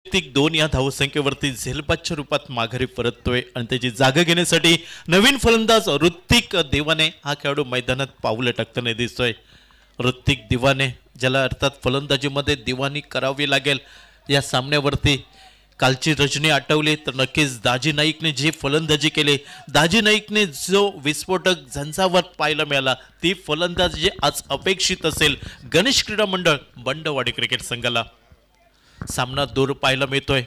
वैयक्तिक 2 या धावसंख्येवरती झेलबादच्या रूपात माघारी परततोय आणि त्याची जागा घेण्यासाठी नवीन फलंदाज ऋत्विक दिवाने हा खेळाडू मैदानात पाऊल टाकताना दिसतोय. ऋत्विक दिवाने, ज्याला अर्थात फलंदाजीमध्ये दिवाणी करावी लागेल. या सामन्यावरती कालची रजनी आठवली तर नक्कीच दाजी नाईकने जी फलंदाजी केली, दाजी नाईकने जो विस्फोटक झंझावात पाहायला मिळाला, ती फलंदाजी आज अपेक्षित असेल गणेश क्रीडा मंडळ बंडवाडी क्रिकेट संघाला. सामना दूर पाहायला मिळतोय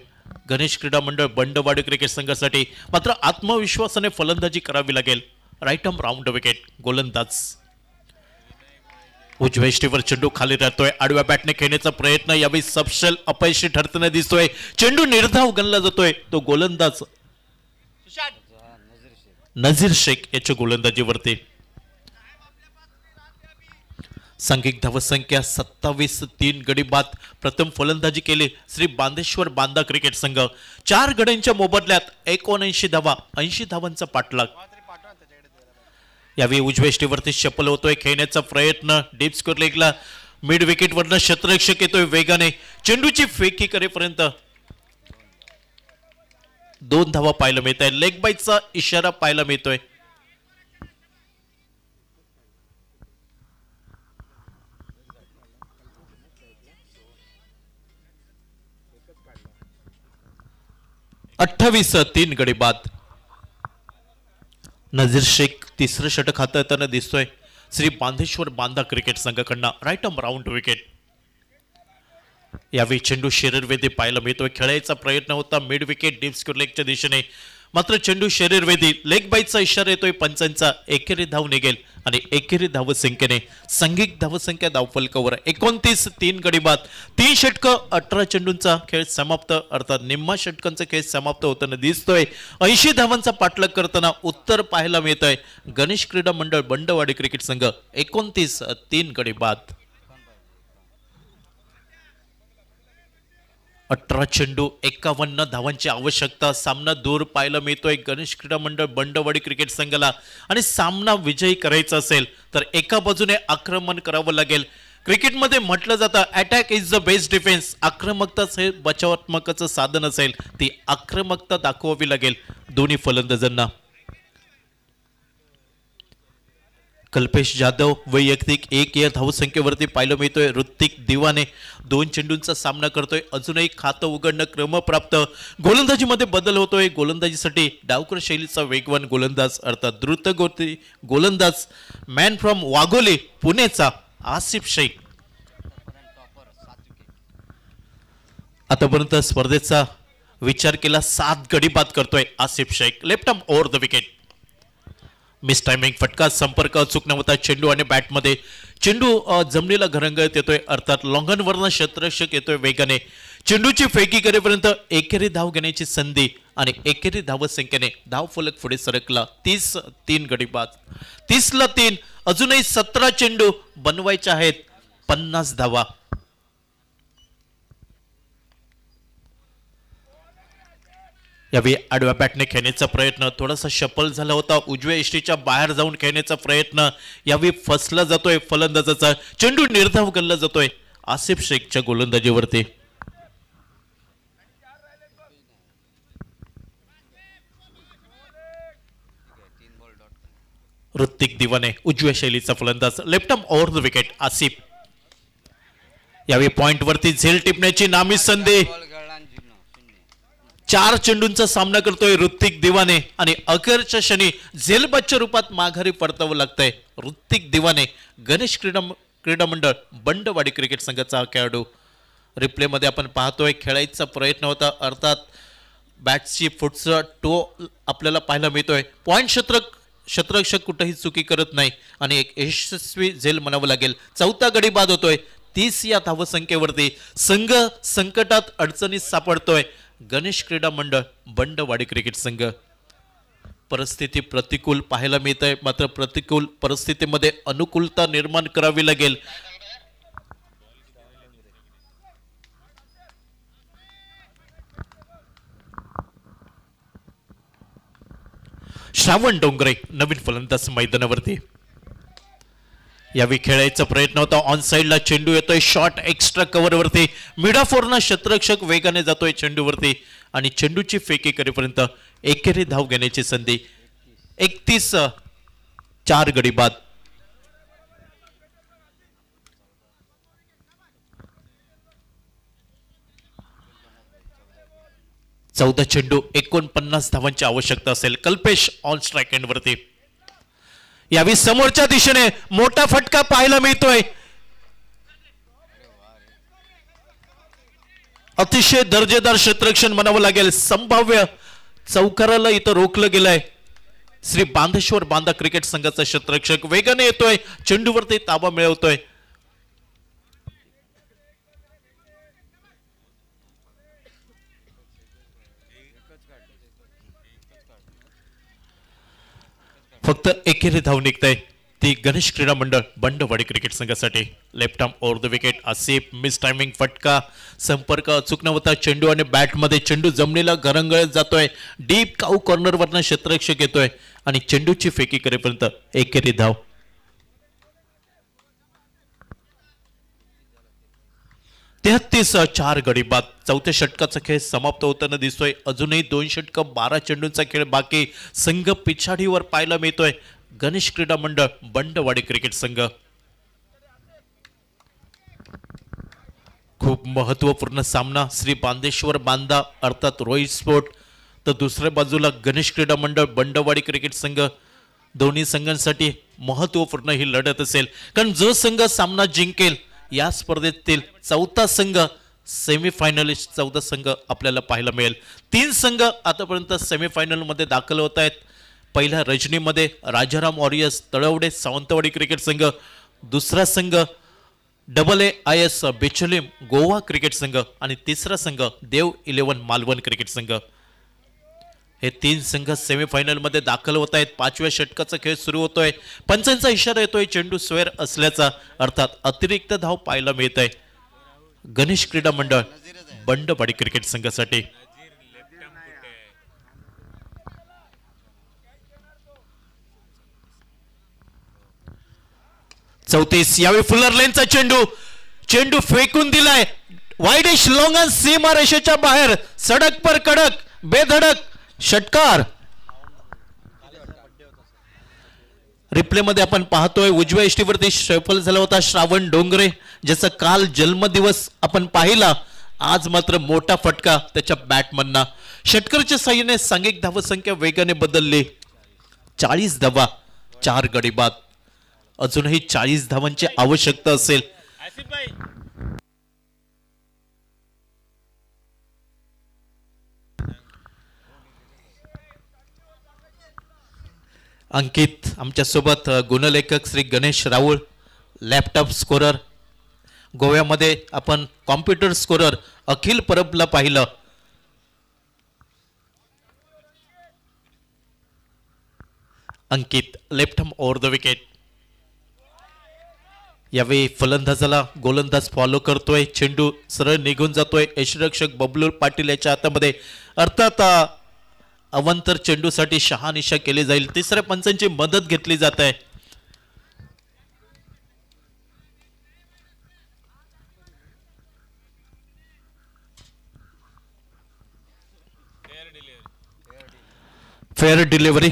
गणेश क्रीडा मंडळ बंडवाडी क्रिकेट संघासाठी. मात्र आत्मविश्वासाने फलंदाजी करावी लागेल. Right arm round wicket. गोलंदाज उजव्या स्टीवर चेंडू खाली राहतोय. आडव्या बॅटने खेळण्याचा प्रयत्न यावेळी सपशेल अपयशी ठरताना दिसतोय. चेंडू निर्धाव गणला जातोय. तो गोलंदाज नजीर शेख याच्या गोलंदाजीवरती. सांघिक धावसंख्या 27. 3 गडी बाद. प्रथम फलंदाजी केली श्री बांदेश्वर बांदा क्रिकेट संघ. 4 गड्यांच्या मोबदल्यात 79 धावा, 80 धावांचा पाठलाग. यावेळी उजव्या स्टीवरती शपल होतोय. खेळण्याचा प्रयत्न डीप स्कोर लेगला मिड विकेट वरनं क्षेत्ररक्षक येतोय वेगाने. चेंडूची फेकी करेपर्यंत 2 धावा पाहायला मिळत आहे. लेग बाईटचा इशारा पाहायला मिळतोय. अठ्ठावीस 3 गडी बाद. नजीर शेख तिसरं षटक हाताळताना दिसतोय श्री बांधेश्वर बांदा क्रिकेट संघाकडनं. Right arm round wicket. यावेळी चेंडू शिररवेदी पाहायला मिळतोय. खेळायचा प्रयत्न होता मिड विकेट डीप स्कोर लेगच्या दिशेने, मात्र चेंडू शरीरवेधी लेग बाईटचा इशारा येतोय पंचांचा. एकेरी धाव निघेल आणि एकेरी धावसंख्येने सांघिक धावसंख्या धावफलकावर 29-3 गडी बाद. 3 षटकं 18 चेंडूंचा खेळ समाप्त, अर्थात निम्मा षटकांचा खेळ समाप्त होताना दिसतोय. 80 धावांचा पाठलाग करताना उत्तर पाहायला मिळत आहे. गणेश क्रीडा मंडळ बंडवाडी क्रिकेट संघ 29-3 गडी बाद. 18 चेंडू 51 धावांची आवश्यकता. सामना दूर पाहायला मिळतोय गणेश क्रीडा मंडळ बंडवाडी क्रिकेट संघाला आणि सामना विजयी करायचा असेल तर एका बाजूने आक्रमण करावं लागेल. क्रिकेटमध्ये म्हटलं जातं attack is the best defence. आक्रमकताच हे बचावात्मकचं साधन असेल, ती आक्रमकता दाखवावी लागेल दोन्ही फलंदाजांना. कल्पेश जाधव वैयक्तिक 1 या धावसंख्येवरती पाहायला मिळतोय. ऋत्विक दिवाने 2 चेंडूंचा सामना करतोय. अजूनही खातं उघडणं क्रमप्राप्त. गोलंदाजीमध्ये बदल होतोय. गोलंदाजीसाठी डावकर शैलीचा वेगवान गोलंदाज अर्थात द्रुतगती गोलंदाज मॅन फ्रॉम वाघोली पुणेचा आसिफ शेख. आतापर्यंत स्पर्धेचा विचार केला 7 गडी बाद करतोय Asif Shaikh. Left arm over the wicket. Miss timing फटका. संपर्क अचूक नव्हता. चेंडू आणि बॅटमध्ये चेंडू जमिनीला घरंगळत येतोय अर्थात लॉंगनवरनं क्षेत्ररक्षक येतोय वेगाने. चेंडूची फेकी करेपर्यंत एकेरी धाव घेण्याची संधी आणि एकेरी धावसंख्येने धाव फलक पुढे सरकला. 30-3 गडी बाद. 30-3. अजूनही 17 चेंडू बनवायचे आहेत. 50 धावा. यावेळी आडव्या बॅटने खेळण्याचा प्रयत्न थोडासा शफल झाला होता. उजव्या इष्टीच्या बाहेर जाऊन खेळण्याचा प्रयत्न यावेळी फसला जातोय फलंदाजाचा. चेंडू निर्धाव गल्ला जातोय आसिफ शेखच्या गोलंदाजीवरती. ऋत्विक दिवाने उजव्या शैलीचा फलंदाज. Left arm over the wicket Asif. यावेळी पॉइंट वरती झेल टिपण्याची नामी संधी. 4 चेंडूंचा सामना करतोय ऋत्विक दिवाने आणि अखेरच्या क्षणी झेलबादच्या रूपात माघारी परतावं लागतंय ऋत्विक दिवाने. गणेश क्रीडा मंडळ बंडवाडी क्रिकेट संघाचा खेळाडू. रिप्लेमध्ये आपण पाहतोय खेळायचा प्रयत्न होता अर्थात बॅटची फुटचा टो आपल्याला पाहायला मिळतोय. पॉइंट क्षेत्ररक्षक कुठेही चुकी करत नाही आणि एक यशस्वी झेल म्हणावं लागेल. 4था गडी बाद होतोय. 30 या धावसंख्येवरती संघ संकटात अडचणीत सापडतोय गणेश क्रीडा मंडळ बंडवाडी क्रिकेट संघ. परिस्थिती प्रतिकूल पाहायला मिळत आहे, मात्र प्रतिकूल परिस्थितीमध्ये अनुकूलता निर्माण करावी लागेल. श्रावण डोंगरे नवीन फलंदाज मैदानावरती. यावेळी खेळायचा प्रयत्न होता. ऑन साइडला चेंडू येतोय शॉर्ट एक्स्ट्रा कव्हरवरती. मिडाफोरना क्षेत्ररक्षक वेगाने जातोय चेंडूवरती आणि चेंडूची फेकी करेपर्यंत एकेरी धाव घेण्याची संधी. 31-4 गडी बाद. चौदा चेंडू 49 धावांची आवश्यकता असेल. कल्पेश ऑन स्ट्राइक एंड वरती. यावेळी समोरच्या दिशेने मोठा फटका पाहायला मिळतोय. अतिशय दर्जेदार क्षेत्ररक्षण म्हणावं लागेल. संभाव्य चौकाराला इथं रोखलं गेलंय. श्री बांधेश्वर बांधा क्रिकेट संघाचा क्षेत्ररक्षक वेगाने येतोय चेंडूवरती ताबा मिळवतोय. फक्त एकेरी धाव निघताय ती गणेश क्रीडा मंडळ बंडवाडी क्रिकेट संघासाठी. Left arm over the wicket Asif. Miss timing फटका. संपर्क अचूक नव्हता. चेंडू आणि बॅटमध्ये चेंडू जमिनीला घरंगळत जातोय. डीप काऊ कॉर्नरवरनं क्षेत्ररक्षक येतोय आणि चेंडूची फेकी करेपर्यंत एकेरी धाव. तेहतीस 4 गडी बाद. चौथ्या षटकाचा खेळ समाप्त होताना दिसतोय. अजूनही 2 षटकं 12 चेंडूंचा खेळ बाकी. संघ पिछाडीवर पाहायला मिळतोय गणेश क्रीडा मंडळ बंडवाडी क्रिकेट संघ. खूप महत्वपूर्ण सामना. श्री बांधेश्वर बांधा अर्थात रोहित स्पोर्ट तर दुसऱ्या बाजूला गणेश क्रीडा मंडळ बंडवाडी क्रिकेट संघ. दोन्ही संघांसाठी महत्वपूर्ण ही लढत असेल, कारण जो संघ सामना जिंकेल या स्पर्धेतील चौथा संघ सेमीफायनलिस्ट 14 संघ आपल्याला पाहायला मिळेल. 3 संघ आतापर्यंत सेमीफायनल मध्ये दाखल होत आहेत. पहिल्या रजनीमध्ये राजाराम वॉरियर्स तळवडे सावंतवाडी क्रिकेट संघ, दुसरा संघ AAIS बेचोलीम गोवा क्रिकेट संघ आणि तिसरा संघ देव 11 मालवण क्रिकेट संघ. हे 3 संघ सेमीफायनल मध्ये दाखल होत आहेत. 5व्या षटकाचा खेळ सुरू होतोय. पंचांचा इशारा येतोय चेंडू स्क्वेअर असल्याचा, अर्थात अतिरिक्त धाव पाहायला मिळत आहे गणेश क्रीडा मंडळ बंडवाडी क्रिकेट संघासाठी. चौतीस यावेळी फुलर लेनचा चेंडू फेकून दिलाय वाईडिश लॉंगन सीमा रेषेच्या बाहेर. सडक पर कडक बेधडक षटकार. रिप्ले मध्ये आपण पाहतोय उजव्या इष्टीवरती सफल झाला होता श्रावण डोंगरे, ज्याचा काल जन्मदिवस आपण पाहिला. आज मात्र मोठा फटका त्याच्या बॅटमनना. षटकरच्या साह्याने सांघिक धावसंख्या वेगाने बदलली. 40 धावा 4 गडी बाद. अजूनही 40 धावांची आवश्यकता असेल. अंकित आमच्या सोबत गुणलेखक श्री गणेश राऊळ, लॅपटॉप स्कोरर. गोव्यामध्ये आपण कॉम्प्युटर स्कोरर अखिल परबला पाहिलं. Ankit left arm over the wicket. यावेळी फलंदाजाला गोलंदाज फॉलो करतोय. चेंडू सरळ निघून जातोय यष्टिरक्षक बबलू पाटील याच्या हातामध्ये. अर्थात अवंतर चेंडूसाठी शहानिशा केली जाईल. तिसऱ्या पंचांची मदत घेतली जात आहे. Fair delivery.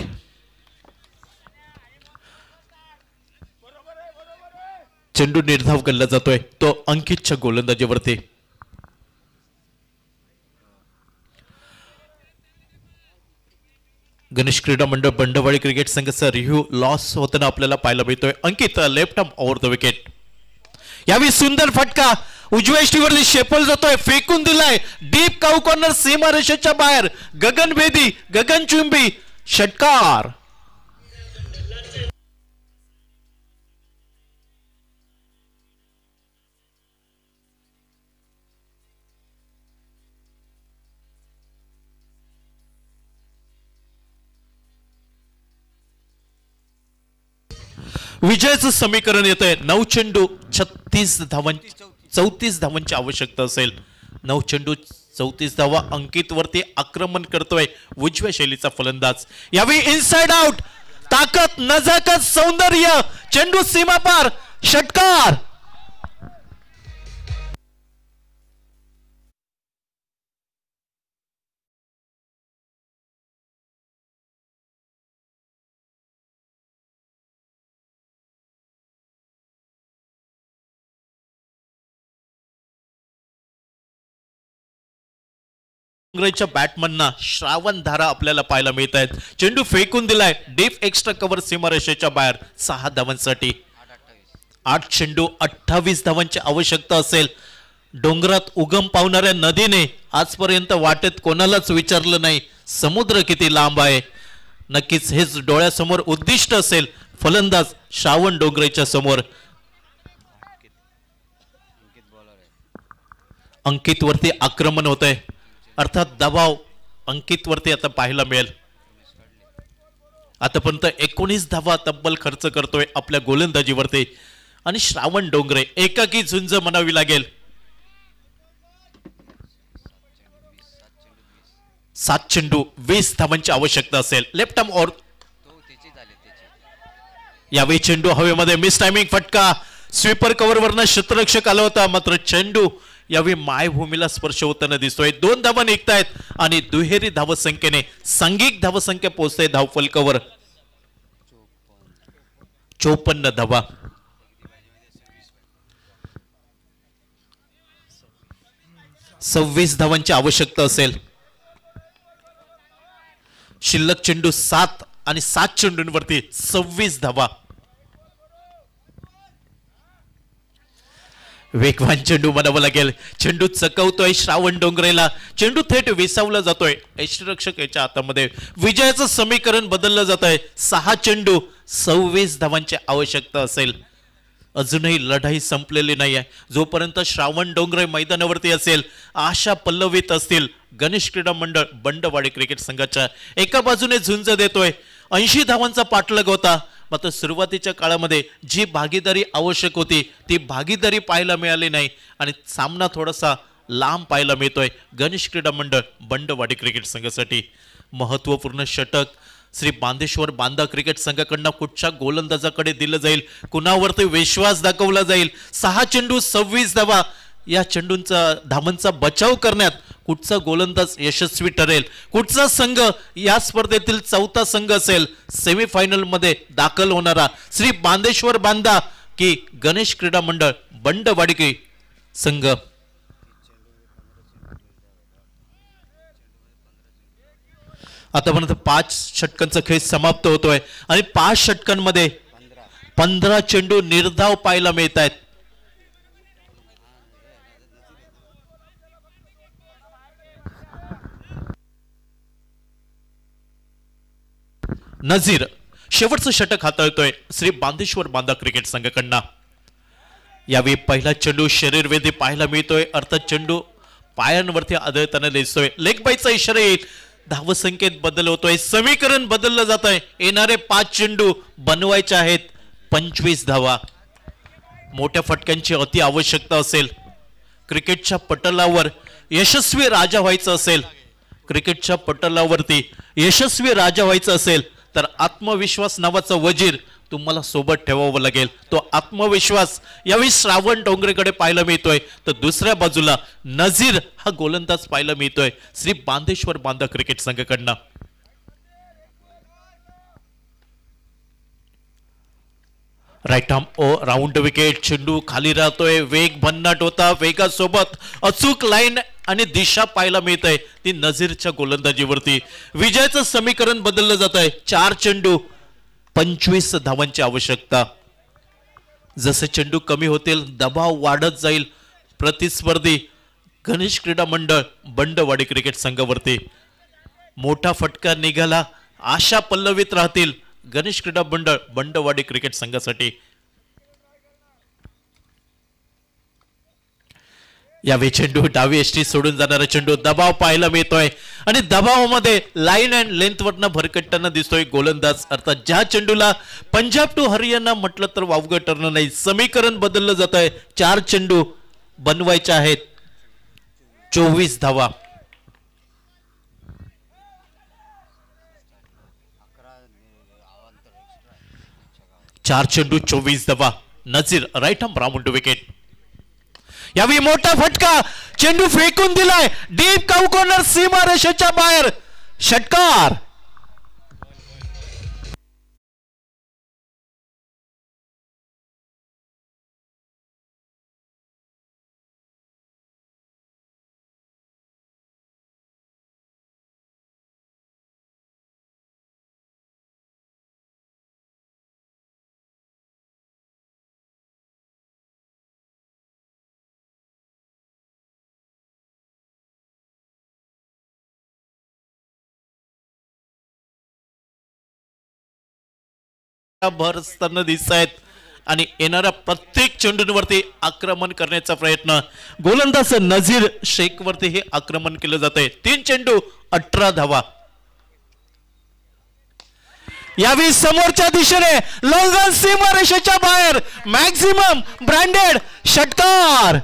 चेंडू निर्धाव केला जातोय तो अंकितच्या गोलंदाजीवरती. गणेश क्रीडा मंडळ बंडवाडी क्रिकेट संघाचा रिव्ह्यू लॉस होताना आपल्याला पाहायला मिळतोय. Ankit left arm over the wicket. यावेळी सुंदर फटका उजव्या इष्टीवरती शेपल जातोय, फेकून दिलाय डीप काऊ कॉर्नर सीमा रेषेच्या बाहेर. गगनभेदी गगनचुंबी षटकार. विजयाचं समीकरण येत आहे. 9 चेंडू 34 धावांची आवश्यकता असेल. 9 चेंडू 34 धावा. अंकित वरती आक्रमण करतोय उजव्या शैलीचा फलंदाज. यावेळी इनसाइड आउट. ताकद नजाकत सौंदर्य. चेंडू सीमापार षटकार. बॅटमनना श्रावण धारा आपल्याला पाहायला मिळत आहेत. चेंडू फेकून दिलाय डीप एक्स्ट्रा कव्हर सीमारेषेच्या बाहेर 6 धावांसाठी. 8 चेंडू 28 धावांची आवश्यकता असेल. डोंगरात उगम पावणाऱ्या नदीने आजपर्यंत वाटेत कोणालाच विचारलं नाही समुद्र किती लांब आहे. नक्कीच हेच डोळ्यासमोर उद्दिष्ट असेल फलंदाज श्रावण डोंगरेच्या समोर. अंकित वरती आक्रमण होत आहे. अर्थात दबाव अंकित वरती आता पाहायला मिळेल. आतापर्यंत 19 धावा तब्बल खर्च करतोय आपल्या गोलंदाजीवरती आणि श्रावण डोंगरे एकाकी झुंज म्हणावी लागेल. 7 चेंडू 20 धावांची आवश्यकता असेल. Left arm over. यावेळी चेंडू हवेमध्ये मिस टायमिंग फटका. स्वीपर कव्हर वरनं क्षेत्ररक्षक आला होता, मात्र चेंडू यावेळी मायभूमीला स्पर्श होताना दिसतोय. 2 धावा निघतायत आणि दुहेरी धावसंख्येने सांघिक धावसंख्या पोहोचते धावफलकावर 54 धावा. सव्वीस धावांची आवश्यकता असेल. शिल्लक चेंडू 7 आणि 7 चेंडूंवरती 26 धावा. वेगवान चेंडू म्हणावं लागेल. चेंडू चकवतोय श्रावण डोंगरेला. चेंडू थेट विसावला जातोय यष्टीरक्षक याच्या हातामध्ये. विजयाचं समीकरण बदललं जात आहे. 6 चेंडू 26 धावांची आवश्यकता असेल. अजूनही लढाई संपलेली नाही आहे. जोपर्यंत श्रावण डोंगरे मैदानावरती असेल, आशा पल्लवित असतील. गणेश क्रीडा मंडळ बंडवाडी क्रिकेट संघाच्या एका बाजूने झुंज देतोय. 80 धावांचा पाठलाग होता. मात्र सुरुवातीच्या काळामध्ये जी भागीदारी आवश्यक होती ती भागीदारी पाहायला मिळाली नाही आणि सामना थोडासा लांब पाहायला मिळतोय गणेश क्रीडा मंडळ बंडवाडी क्रिकेट संघासाठी. महत्त्वपूर्ण षटक श्री बांदेश्वर बांदा क्रिकेट संघाकडनं कुठच्या गोलंदाजाकडे दिलं जाईल, कुणावरती विश्वास दाखवला जाईल. 6 चेंडू 26 धावा. या चेंडूंचा धावांचा बचाव करण्यात कुठचा गोलंदाज यशस्वी ठरेल, कुठचा संघ या स्पर्धेतील 4था संघ असेल सेमीफायनल मध्ये दाखल होणारा, श्री बांदेश्वर बांदा की गणेश क्रीडा मंडळ बंडवाडी संघ. आतापर्यंत 5 षटकांचा खेळ समाप्त होतोय आणि 5 षटकांमध्ये 15 चेंडू निर्धाव पाहायला मिळत आहेत. नजीर शेवटचं षटक हाताळतोय श्री बांदेश्वर बांदा क्रिकेट संघाकडनं. यावेळी पहिला चेंडू शरीरवेधी पाहायला मिळतोय. अर्थात चेंडू पायांवरती आदळताना दिसतोय. लेग बाईचा इशारा येईल. धावसंख्येत बदल होतोय. समीकरण बदललं जात आहे. येणारे 5 चेंडू बनवायचे आहेत 25 धावा. मोठ्या फटक्यांची अति आवश्यकता असेल. क्रिकेटच्या पटलावर यशस्वी राजा व्हायचं असेल, क्रिकेटच्या पटलावरती यशस्वी राजा व्हायचं असेल तर आत्मविश्वास नावाचा वजीर तुम्हाला सोबत ठेवावं लागेल. तो आत्मविश्वास यावेळी श्रावण डोंगरेकडे पाहायला मिळतोय. तर दुसऱ्या बाजूला नजीर हा गोलंदाज पाहायला मिळतोय श्री बांदेश्वर बांदा क्रिकेट संघाकडनं. Right arm round wicket. चेंडू खाली राहतोय. वेग भन्नाट होता. वेगासोबत अचूक लाईन आणि दिशा पाहायला मिळत आहे ती नजीरच्या गोलंदाजीवरती. विजयाचं समीकरण बदललं जात आहे. 4 चेंडू 25 धावांची आवश्यकता. जसे चेंडू कमी होतील दबाव वाढत जाईल प्रतिस्पर्धी गणेश क्रीडा मंडळ बंडवाडी क्रिकेट संघावरती. मोठा फटका निघाला. आशा पल्लवित राहतील गणेश क्रीडा मंडळ बंडवाडी क्रिकेट संघासाठी. यावेळी चेंडू डावी एसटी सोडून जाणारा चेंडू. दबाव पाहायला मिळतोय आणि दबावामध्ये लाईन अँड लेंथ वरनं भरकटताना दिसतोय गोलंदाज. अर्थात ज्या चेंडूला पंजाब टू हरियाणा म्हटलं तर वावगं ठरणार नाही. समीकरण बदललं जात आहे. 4 चेंडू बनवायचे आहेत 24 धावा. चार चेंडू 24 धावा. Nazir right arm round wicket. यावेळी मोठा फटका. चेंडू फेकून दिलाय डीप काऊ कॉर्नर सीमा रेषेच्या बाहेर. षटकार. भर असताना दिसत आहेत आणि येणाऱ्या प्रत्येक चेंडूंवरती आक्रमण करण्याचा प्रयत्न. गोलंदाज नजीर शेख वरती हे आक्रमण केलं जात आहे. 3 चेंडू 18 धावा. यावेळी समोरच्या दिशेने लॉंगन सीमा रेषेच्या बाहेर मॅक्झिमम ब्रँडेड. षटकार.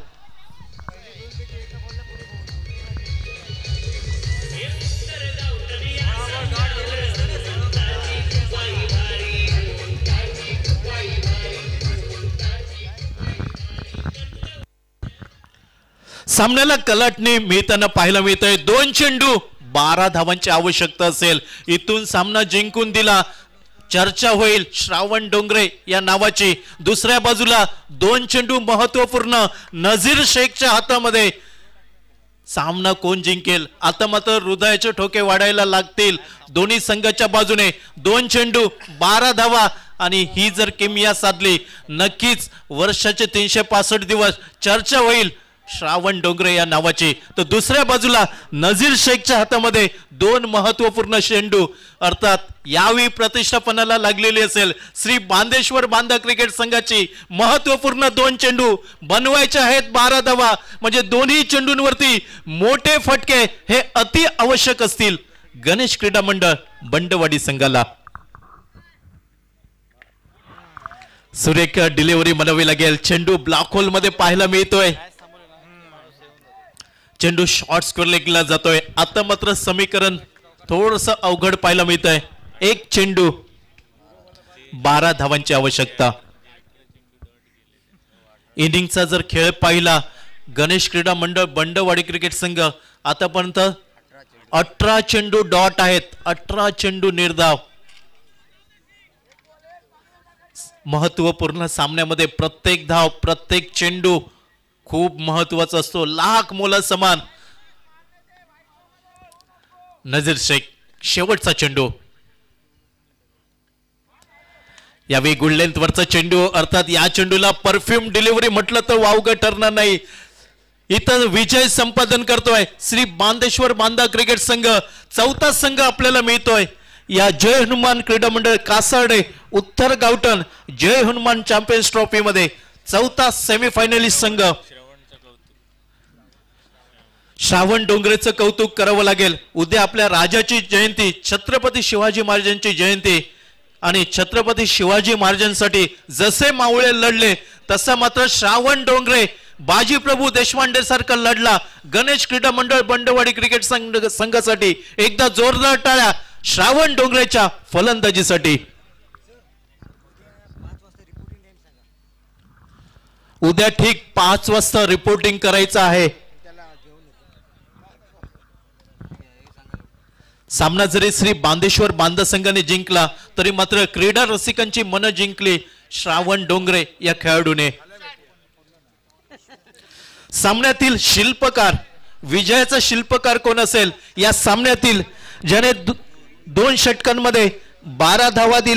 सामन्याला कलाटणी मिळताना पाहायला मिळतंय. 2 चेंडू 12 धावांची आवश्यकता असेल. इथून सामना जिंकून दिला चर्चा होईल श्रावण डोंगरे या नावाची. दुसऱ्या बाजूला 2 चेंडू महत्वपूर्ण नजीर शेखच्या हातामध्ये. सामना कोण जिंकेल आता मात्र हृदयाचे ठोके वाढायला लागतील दोन्ही संघाच्या बाजूने. 2 चेंडू 12 धावा आणि ही जर किमया साधली नक्कीच वर्षाचे 365 दिवस चर्चा होईल श्रावण डोंगरे या नावाची. तर दुसऱ्या बाजूला नजीर शेखच्या हातामध्ये 2 महत्वपूर्ण चेंडू अर्थात यावेळी प्रतिष्ठापनाला लागलेली असेल श्री बांदेश्वर बांदा क्रिकेट संघाची महत्वपूर्ण 2 चेंडू बनवायचे आहेत 12 धावा. म्हणजे दोन्ही चेंडूंवरती मोठे फटके हे अति आवश्यक असतील गणेश क्रीडा मंडळ बंडवाडी संघाला. सुरेख डिलिव्हरी म्हणावी लागेल. चेंडू ब्लॅक होल मध्ये पाहायला मिळतोय. चेंडू शॉर्ट स्क्वेअर लेगला जातोय. आता मात्र समीकरण थोडस अवघड पाहायला मिळतंय. एक चेंडू 12 धावांची आवश्यकता. इनिंगचा जर खेळ पाहिला गणेश क्रीडा मंडळ बंडवाडी क्रिकेट संघ आतापर्यंत 18 चेंडू डॉट आहेत. 18 चेंडू निर्धाव. महत्वपूर्ण सामन्यामध्ये प्रत्येक धाव प्रत्येक चेंडू खूप महत्वाचा असतो. लाख मोला समान. नजीर शेख शेवटचा चेंडू. यावेळी गुड लेंथ वरचा चेंडू अर्थात या चेंडूला परफ्यूम डिलिव्हरी म्हटलं तर वावगं ठरणार नाही. इथं विजय संपादन करतोय श्री बांदेश्वर बांदा क्रिकेट संघ. 4था संघ आपल्याला मिळतोय या जय हनुमान क्रीडा मंडळ कासार्डे उत्तर गावठण जय हनुमान चॅम्पियन्स ट्रॉफी मध्ये 4था सेमीफायनलिस्ट संघ. श्रावण डोंगरेचं कौतुक करावं लागेल. उद्या आपल्या राजाची जयंती छत्रपती शिवाजी महाराजांची जयंती आणि छत्रपती शिवाजी महाराजांसाठी जसे मावळे लढले तसा मात्र श्रावण डोंगरे बाजीप्रभू देशपांडे सारखा लढला. गणेश क्रीडा मंडळ बंडवाडी क्रिकेट संघासाठी एकदा जोरदार टाळ्या श्रावण डोंगरेच्या फलंदाजीसाठी. उद्या ठीक 5 वाजता रिपोर्टिंग करायचं आहे. सामना जरी श्री बांदेश्वर बांदा संघाने जिंकला तरी मात्र क्रीडा रसिकांची मन जिंकली श्रावण डोंगरे या खेळाडूने. सामन्यातील शिल्पकार विजयाचा शिल्पकार कोण असेल या सामन्यातील ज्याने 2 षटकांमध्ये 12 धावा दिल्या.